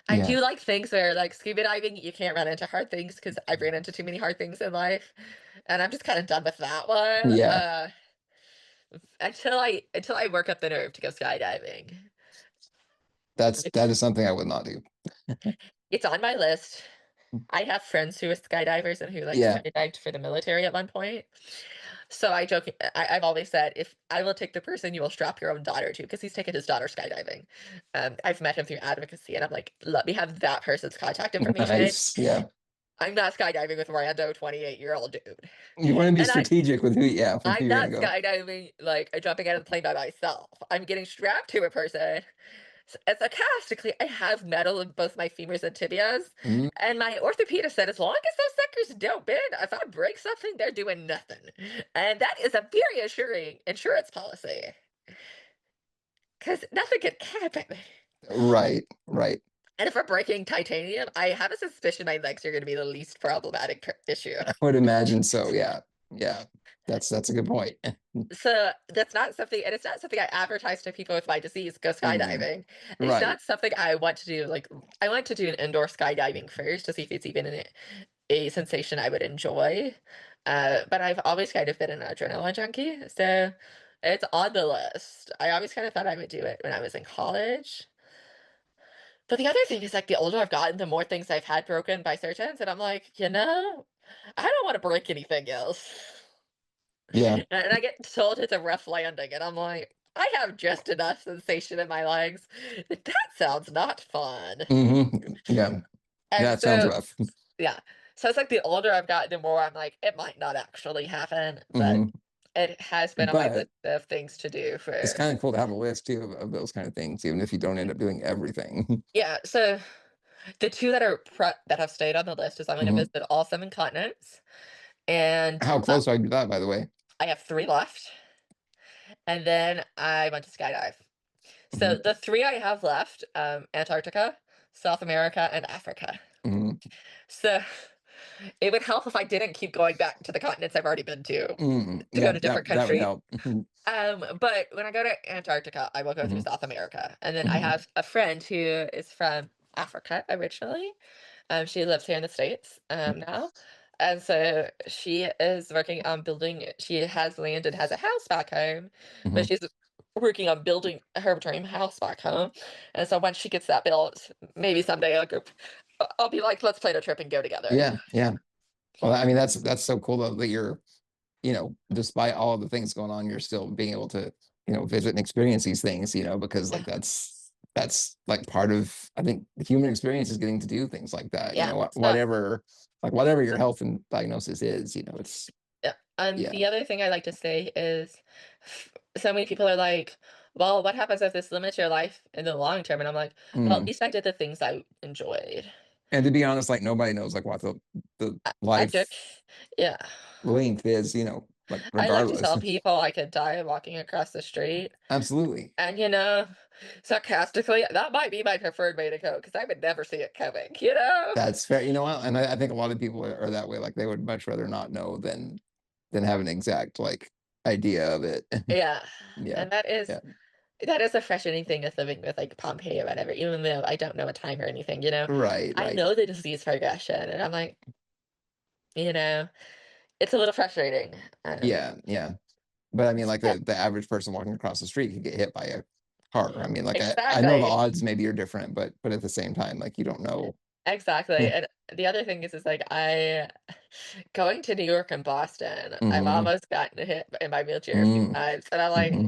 I Yeah. do like things where, like scuba diving, you can't run into hard things because I've ran into too many hard things in life, and I'm just kind of done with that one. Yeah. Until I work up the nerve to go skydiving. That is something I would not do. It's on my list. I have friends who are skydivers and who like Yeah. skydived for the military at one point. So I've always said, if I will take the person you will strap your own daughter to, because he's taken his daughter skydiving. I've met him through advocacy, and I'm like, let me have that person's contact information. Nice. Yeah. I'm not skydiving with rando 28-year-old dude, You want to be and strategic with yeah, with who I'm you're gonna not go. skydiving like jumping out of the plane by myself. I'm getting strapped to a person. Sarcastically, I have metal in both my femurs and tibias, Mhm. and my orthopedist said as long as those suckers don't bend, if I break something, they're doing nothing. And that is a very assuring insurance policy, because nothing can happen. Right. Right. And if we're breaking titanium, I have a suspicion my legs are going to be the least problematic issue. I would imagine so. Yeah. Yeah. That's a good point. So that's not something, and it's not something I advertise to people with my disease, go Mm. skydiving. It's Right. not something I want to do. Like, I want to do an indoor skydiving first to see if it's even a sensation I would enjoy. But I've always kind of been an adrenaline junkie, so it's on the list. I always kind of thought I would do it when I was in college. But the other thing is, like, the older I've gotten, the more things I've had broken by surgeons, and I'm like, I don't want to break anything else. Yeah. And I get told it's a rough landing, and I'm like, I have just enough sensation in my legs. That sounds not fun. Yeah. And That sounds so, rough. yeah. So it's like the older I've gotten, the more I'm like, it might not actually happen, but Hmm. it has been on my list But of things to do it's for. kind of cool to have a list too of those kind of things, even if you don't end up doing everything. Yeah. So the two that have stayed on the list is I'm going to Mhm. visit all seven continents, and How close are you to that, by the way? I have three left, and then I want to skydive. So Hmm. the three I have left, Antarctica, South America, and Africa. Hmm. So it would help if I didn't keep going back to the continents I've already been to go Yeah, to different that would countries. help. But when I go to Antarctica, I will go through Hmm. South America. And then I Hmm. have a friend who is from Africa originally. She lives here in the States now. And so she is working on building, she has land and has a house back home, but Hmm. she's working on building her dream house back home. And so once she gets that built, maybe someday I'll be like, let's plan a trip and go together. Yeah, yeah. Well, I mean, that's so cool though that you're, despite all of the things going on, you're still being able to, visit and experience these things, because like Yeah. that's like part of, I think, the human experience is getting to do things like that, Yeah. So whatever your health and diagnosis is, it's yeah. yeah. The other thing I like to say is so many people are like, well, what happens if this limits your life in the long term? And I'm like, well, at Mm. least I did the things I enjoyed. And to be honest, like nobody knows like what the I took, life yeah. length is, like I like to regardless. tell people I could die walking across the street. Absolutely. And, sarcastically, that might be my preferred way to go because I would never see it coming, you know? That's fair. You know what? And I think a lot of people are that way. Like they would much rather not know than have an exact like idea of it. Yeah. Yeah. And that is Yeah. that is a frustrating thing with living with like Pompeii or whatever, even though I don't know a time or anything, you know. Right, I right. know the disease progression and I'm like, you know, it's a little frustrating. Yeah, yeah. But I mean, like Yeah, the average person walking across the street could get hit by a car. I mean, like I know the exactly. odds maybe are different, but at the same time, like you don't know. Exactly. And the other thing is like I going to New York and Boston, I've Hmm. almost gotten hit in my wheelchair a few Mm, times. And I'm like, hmm.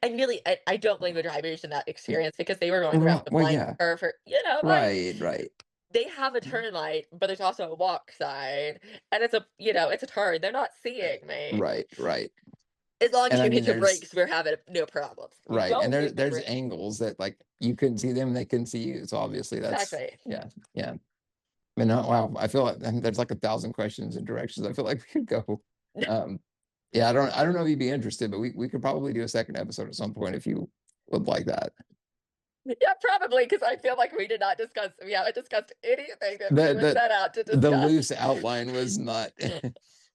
and really, I don't blame the drivers in that experience because they were going around Right. the Well, blind yeah. curve for, like Right, right. they have a turn light, but there's also a walk sign, and it's a turn. They're not seeing me. Right, right. As long And as I you mean, hit your there's brakes, we're having no problems. You right. And don't hit your there's brakes. angles that like you couldn't see them, they couldn't see you. So obviously that's Exactly. yeah, yeah. I mean, wow, I feel like there's like 1,000 questions and directions. I feel like we could go. Um, yeah, I don't know if you'd be interested, but we could probably do a second episode at some point if you would like that. Yeah, probably because I feel like we haven't discussed anything that we The were set out to the discuss. loose outline was not.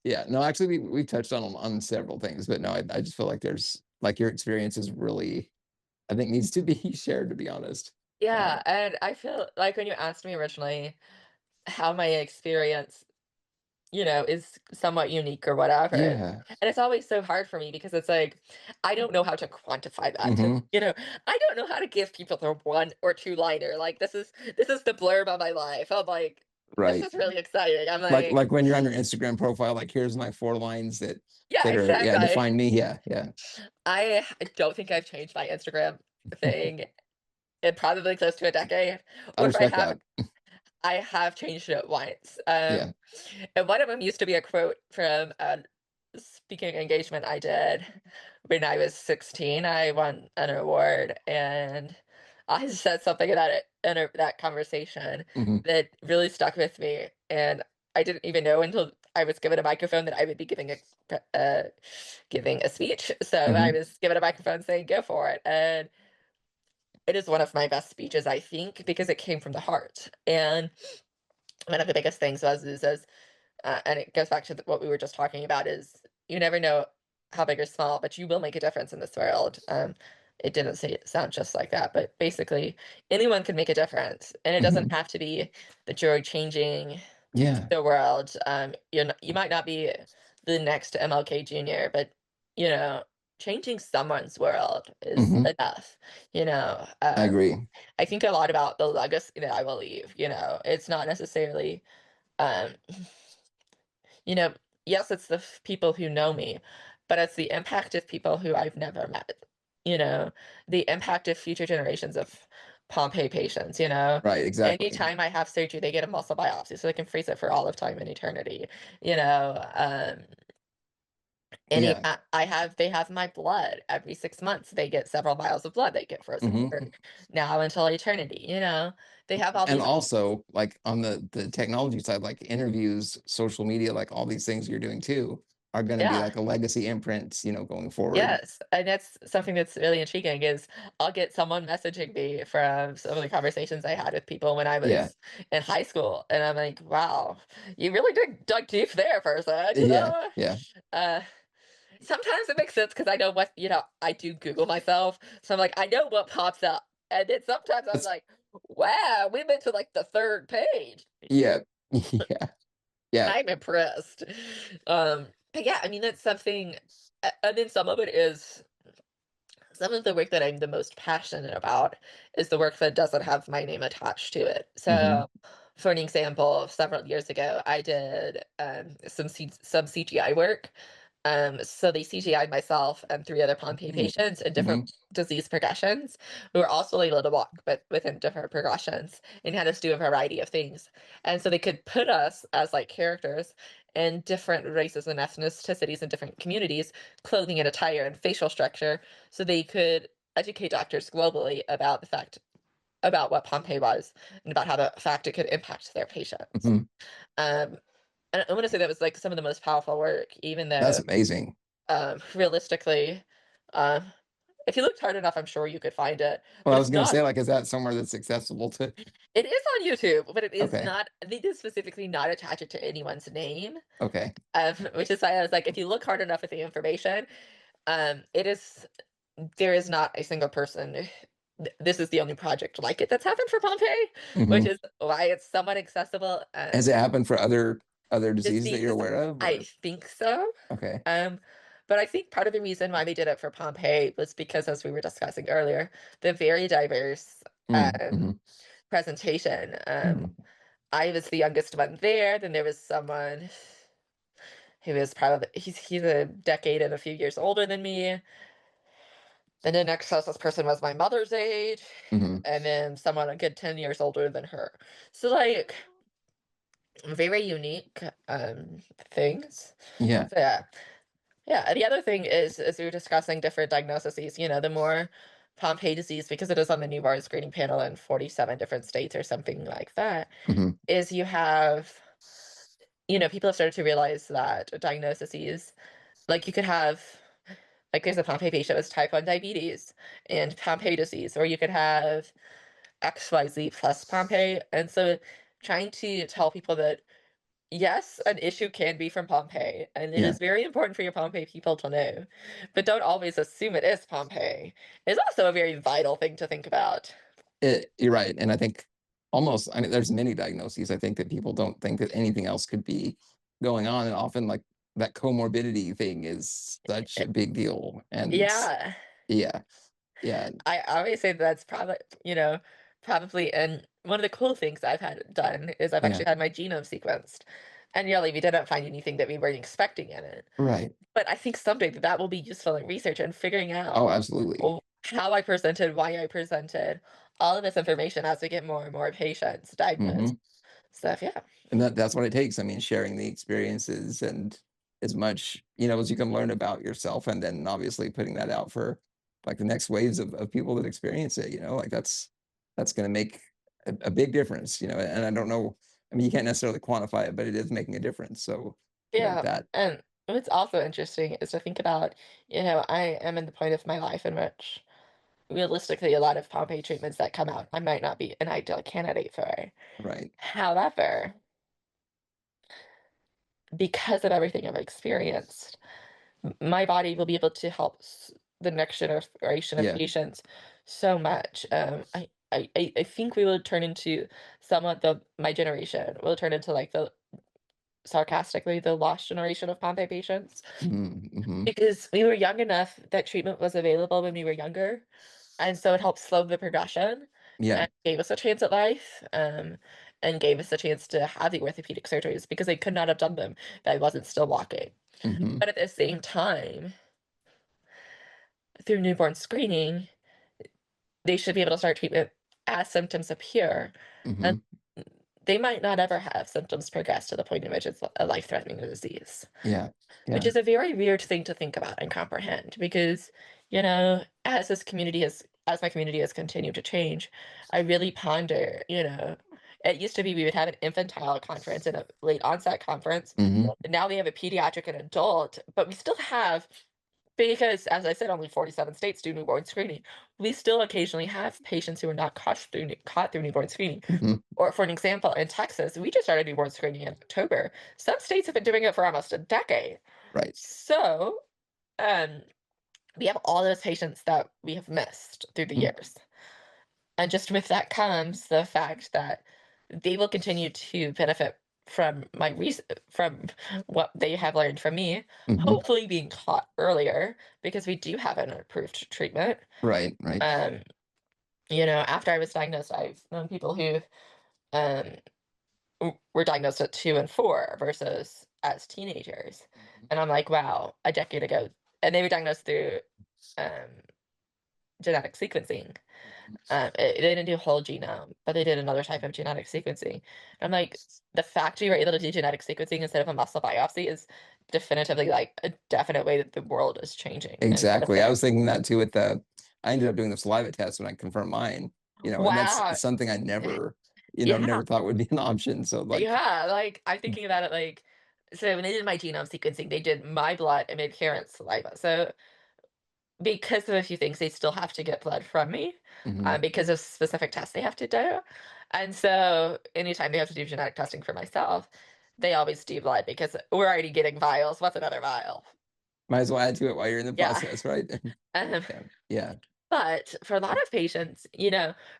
Yeah, no, actually, we touched on several things, but no, I just feel like there's like your experience is really, I think, needs to be shared. To be honest. Yeah, and I feel like when you asked me originally how my experience is somewhat unique or whatever. Yeah. And it's always so hard for me because it's like, I don't know how to quantify that. Hmm. I don't know how to give people the one or two liner. Like this is the blurb of my life. I'm like, this Right. is really exciting. I'm Like like, like when you're on your Instagram profile, like here's my 4 lines yeah, that are yeah exactly. define me. Yeah, yeah. I don't think I've changed my Instagram thing in probably close to a decade. I Or if respect that. I have changed it once. Yeah. And one of them used to be a quote from a speaking engagement I did when I was 16. I won an award, and I said something in that conversation Hmm. that really stuck with me. And I didn't even know until I was given a microphone that I would be giving a speech. So I Hmm. was given a microphone saying, "Go for it," and it is one of my best speeches, I think, because it came from the heart. And one of the biggest things is and it goes back to what we were just talking about is you never know how big or small, but you will make a difference in this world. It didn't sound just like that, but basically anyone can make a difference, and it doesn't Hmm. have to be that you're changing Yeah. the world. You might not be the next MLK Jr., but you know, changing someone's world is Hmm. enough. You know, I agree. I think a lot about the legacy that I will leave. It's not necessarily um you know, yes, it's the people who know me, but it's the impact of people who I've never met. The impact of future generations of Pompeii patients. Right. Exactly. Anytime I have surgery, they get a muscle biopsy so they can freeze it for all of time and eternity. You know, Yeah. they have my blood every 6 months. They get several vials of blood. They get frozen for Hmm. now until eternity. They have all And these. also, like on the technology side, like interviews, social media, like all these things you're doing too are going to be Yeah. like a legacy imprint, going forward. Yes, and that's something that's really intriguing is I'll get someone messaging me from some of the conversations I had with people when I Yeah. was in high school, and I'm like, "Wow, you really dug deep there, person," Yeah. Yeah. Uh, sometimes it makes sense because I know I do Google myself, so I'm like, I know what pops up, and then sometimes I'm That's like, "Wow, we went to like the third page." yeah. Yeah. Yeah. I'm impressed. But yeah, I mean that's something, and then some of the work that I'm the most passionate about is the work that doesn't have my name attached to it. Hmm. So, for an example, several years ago, I did some CGI work So they CGI'd myself and 3 other Pompe Mm, patients in different mhm, disease progressions who were also able to walk, but within different progressions, and had us do a variety of things. And so they could put us as like characters in different races and ethnicities in different communities, clothing and attire and facial structure, so they could educate doctors globally about the fact about what Pompe was and about how the fact it could impact their patients. mhm. Um, and I want to say that was like some of the most powerful work, even That's though amazing. realistically, um, if you looked hard enough, I'm sure you could find it. Well, But I it's was gonna not. say, like, is that somewhere that's accessible to? It is on YouTube, but it is Okay, not. They did specifically not attach it to anyone's name, okay. which is why I was like, if you look hard enough at the information, it is. There is not a single person. This is the only project like it that's happened for Pompeii, which Hmm. is why it's somewhat accessible. Has it happened for other diseases that you're Diseases, aware of, I or think so. okay? Um, but I think part of the reason why they did it for Pompeii was because, as we were discussing earlier, the very diverse Mm, um, hmm, presentation. hmm, I was the youngest one there. Then there was someone who is probably he's a decade and a few years older than me. Then the next closest person was my mother's age, hmm. and then someone a good 10 years older than her. So like very unique things. Yeah. So yeah. Yeah, the other thing is, as we were discussing different diagnoses, the more Pompe disease, because it is on the newborn screening panel in 47 different states or something like that, Hmm. is people have started to realize that diagnoses, like you could have, like there's a Pompe patient with type 1 diabetes and Pompe disease, or you could have XYZ plus Pompe. And so trying to tell people that yes, an issue can be from Pompeii, and it Yeah. is very important for your Pompeii people to know. But don't always assume it is Pompeii. It's also a very vital thing to think about. You're right, and I think almost. I mean, there's many diagnoses. I think that people don't think that anything else could be going on, and often like that comorbidity thing is such a big deal. And Yeah, yeah, yeah, I always say that's probably, and one of the cool things I've had done is I've yeah. actually had my genome sequenced. And really, we didn't find anything that we weren't expecting in it. Right. But I think someday that will be useful in research and figuring out Oh, absolutely. how I presented, why I presented, all of this information as we get more and more patients diagnosed. Hmm. Stuff, yeah. And that's what it takes. I mean, sharing the experiences and as much, as you can learn about yourself, and then obviously putting that out for like the next waves of people that experience it, like that's going to make a big difference, and I don't know, I mean, you can't necessarily quantify it, but it is making a difference. So, Yeah. that, And what's also interesting is to think about, I am in the point of my life in which realistically a lot of Pompe treatments that come out, I might not be an ideal candidate for. right. However, because of everything I've experienced, my body will be able to help the next generation of Yeah. patients so much. I think we will turn into somewhat my generation will turn into like the sarcastically the lost generation of Pompe patients Hmm. because we were young enough that treatment was available when we were younger, and so it helped slow the progression Yeah. and gave us a chance at life. And gave us a chance to have the orthopedic surgeries because they could not have done them if I wasn't still walking. Hmm. But at the same time, through newborn screening, they should be able to start treatment as symptoms appear. And Hmm. they might not ever have symptoms progress to the point in which it's a life-threatening disease, Yeah. which Yeah. is a very weird thing to think about and comprehend because, as my community has continued to change, I really ponder, it used to be we would have an infantile conference and a late onset conference. Hmm. Now we have a pediatric and adult, but we still have because, as I said, only 47 states do newborn screening. We still occasionally have patients who are not caught through newborn screening. Hmm. Or, for an example, in Texas, we just started newborn screening in October. Some states have been doing it for almost a decade. Right. So, um, we have all those patients that we have missed through the Mm-hmm. years. And just with that comes the fact that they will continue to benefit from what they have learned from me, Hmm. hopefully being caught earlier because we do have an approved treatment. Right. Right. Um, after I was diagnosed, I've known people who um were diagnosed at 2 and 4 versus as teenagers. And I'm like, wow, a decade ago. And they were diagnosed through um, genetic sequencing. They didn't do whole genome, but they did another type of genetic sequencing. And I'm like, the fact we were able to do genetic sequencing instead of a muscle biopsy is definitively like a definite way that the world is changing in Exactly. I medicine. was thinking that too with the, I ended up doing the saliva test when I confirmed mine, and that's Wow. something I never, Yeah. never thought would be an option. So like, Yeah. Like I'm thinking about it like so when they did my genome sequencing, they did my blood and my parents' saliva. So because of a few things, they still have to get blood from me, mhm. because of specific tests they have to do. And so anytime they have to do genetic testing for myself, they always do blood because we're already getting vials. What's another vial? Might as well add to it while you're in the Yeah. process, right? Um, Yeah. Yeah. but for a lot of patients,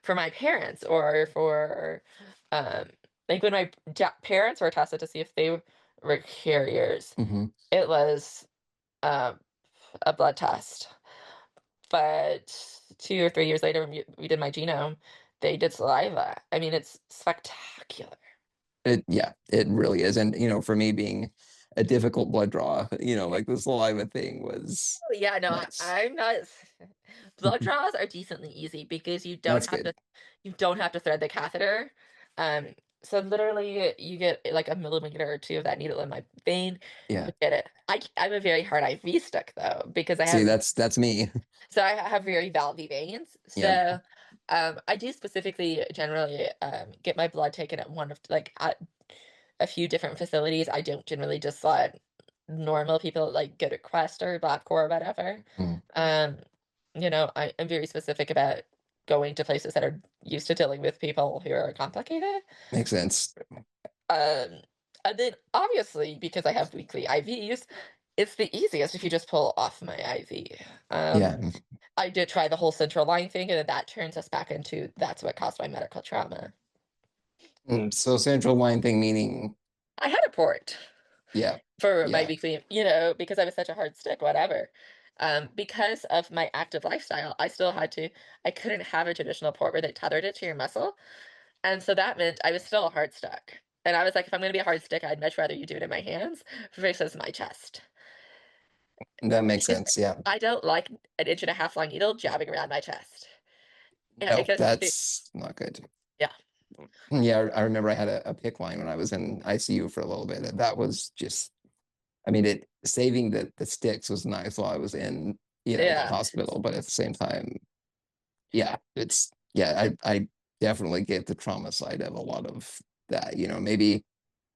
for my parents or for um, like when my parents were tested to see if they were carriers, Hmm. it was um, a blood test. But 2 or 3 years later, when we did my genome, they did saliva. I mean, it's spectacular. It really is. And, for me being a difficult blood draw, like the saliva thing was Oh, yeah, no, nice. I'm not. Blood draws are decently easy because That's good. you don't have to thread the catheter. So literally, you get like a millimeter or two of that needle in my vein. Yeah. You get it. I'm a very hard IV stick though because See, that's me. I have very valvy veins. Yeah. So I do specifically generally get my blood taken at one of like at a few different facilities. I don't generally just let normal people like go to Quest or Labcorp or whatever. Mm. Um, I'm very specific about going to places that are used to dealing with people who are complicated. Makes sense. Um, and then obviously because I have weekly IVs, it's the easiest if you just pull off my IV. Yeah. I did try the whole central line thing, and then that turns us back into that's what caused my medical trauma. So central line thing meaning, I had a port yeah. for my Yeah. weekly, because I was such a hard stick, whatever. Because of my active lifestyle, I couldn't have a traditional port where they tethered it to your muscle. And so that meant I was still a hard stick. And I was like, if I'm going to be a hard stick, I'd much rather you do it in my hands versus my chest. That makes Because sense. Yeah. I don't like an inch and a half long needle jabbing around my chest. Yeah, No, because, that's not good. yeah. Yeah, I remember I had a PIC line when I was in ICU for a little bit. And that was just, I mean, it saving the sticks was nice while I was in, the Yeah. hospital, but at the same time, yeah, I definitely get the trauma side of a lot of that. Maybe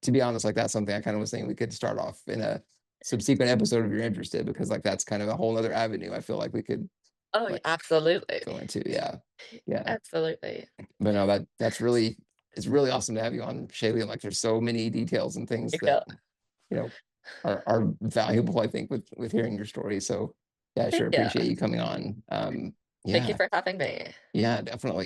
to be honest, like that's something I kind of was saying we could start off in a subsequent episode if you're interested, because like that's kind of a whole other avenue I feel like we could Oh, yeah, like absolutely. go into. Yeah. Yeah. Absolutely. But no, that's really it's really awesome to have you on, Shaylee. And like there's so many details and things I that, feel. you know, are valuable, I think, with hearing your story. So yeah, I Thank sure you. appreciate you coming on. Thank you Yeah, for having me. yeah, definitely.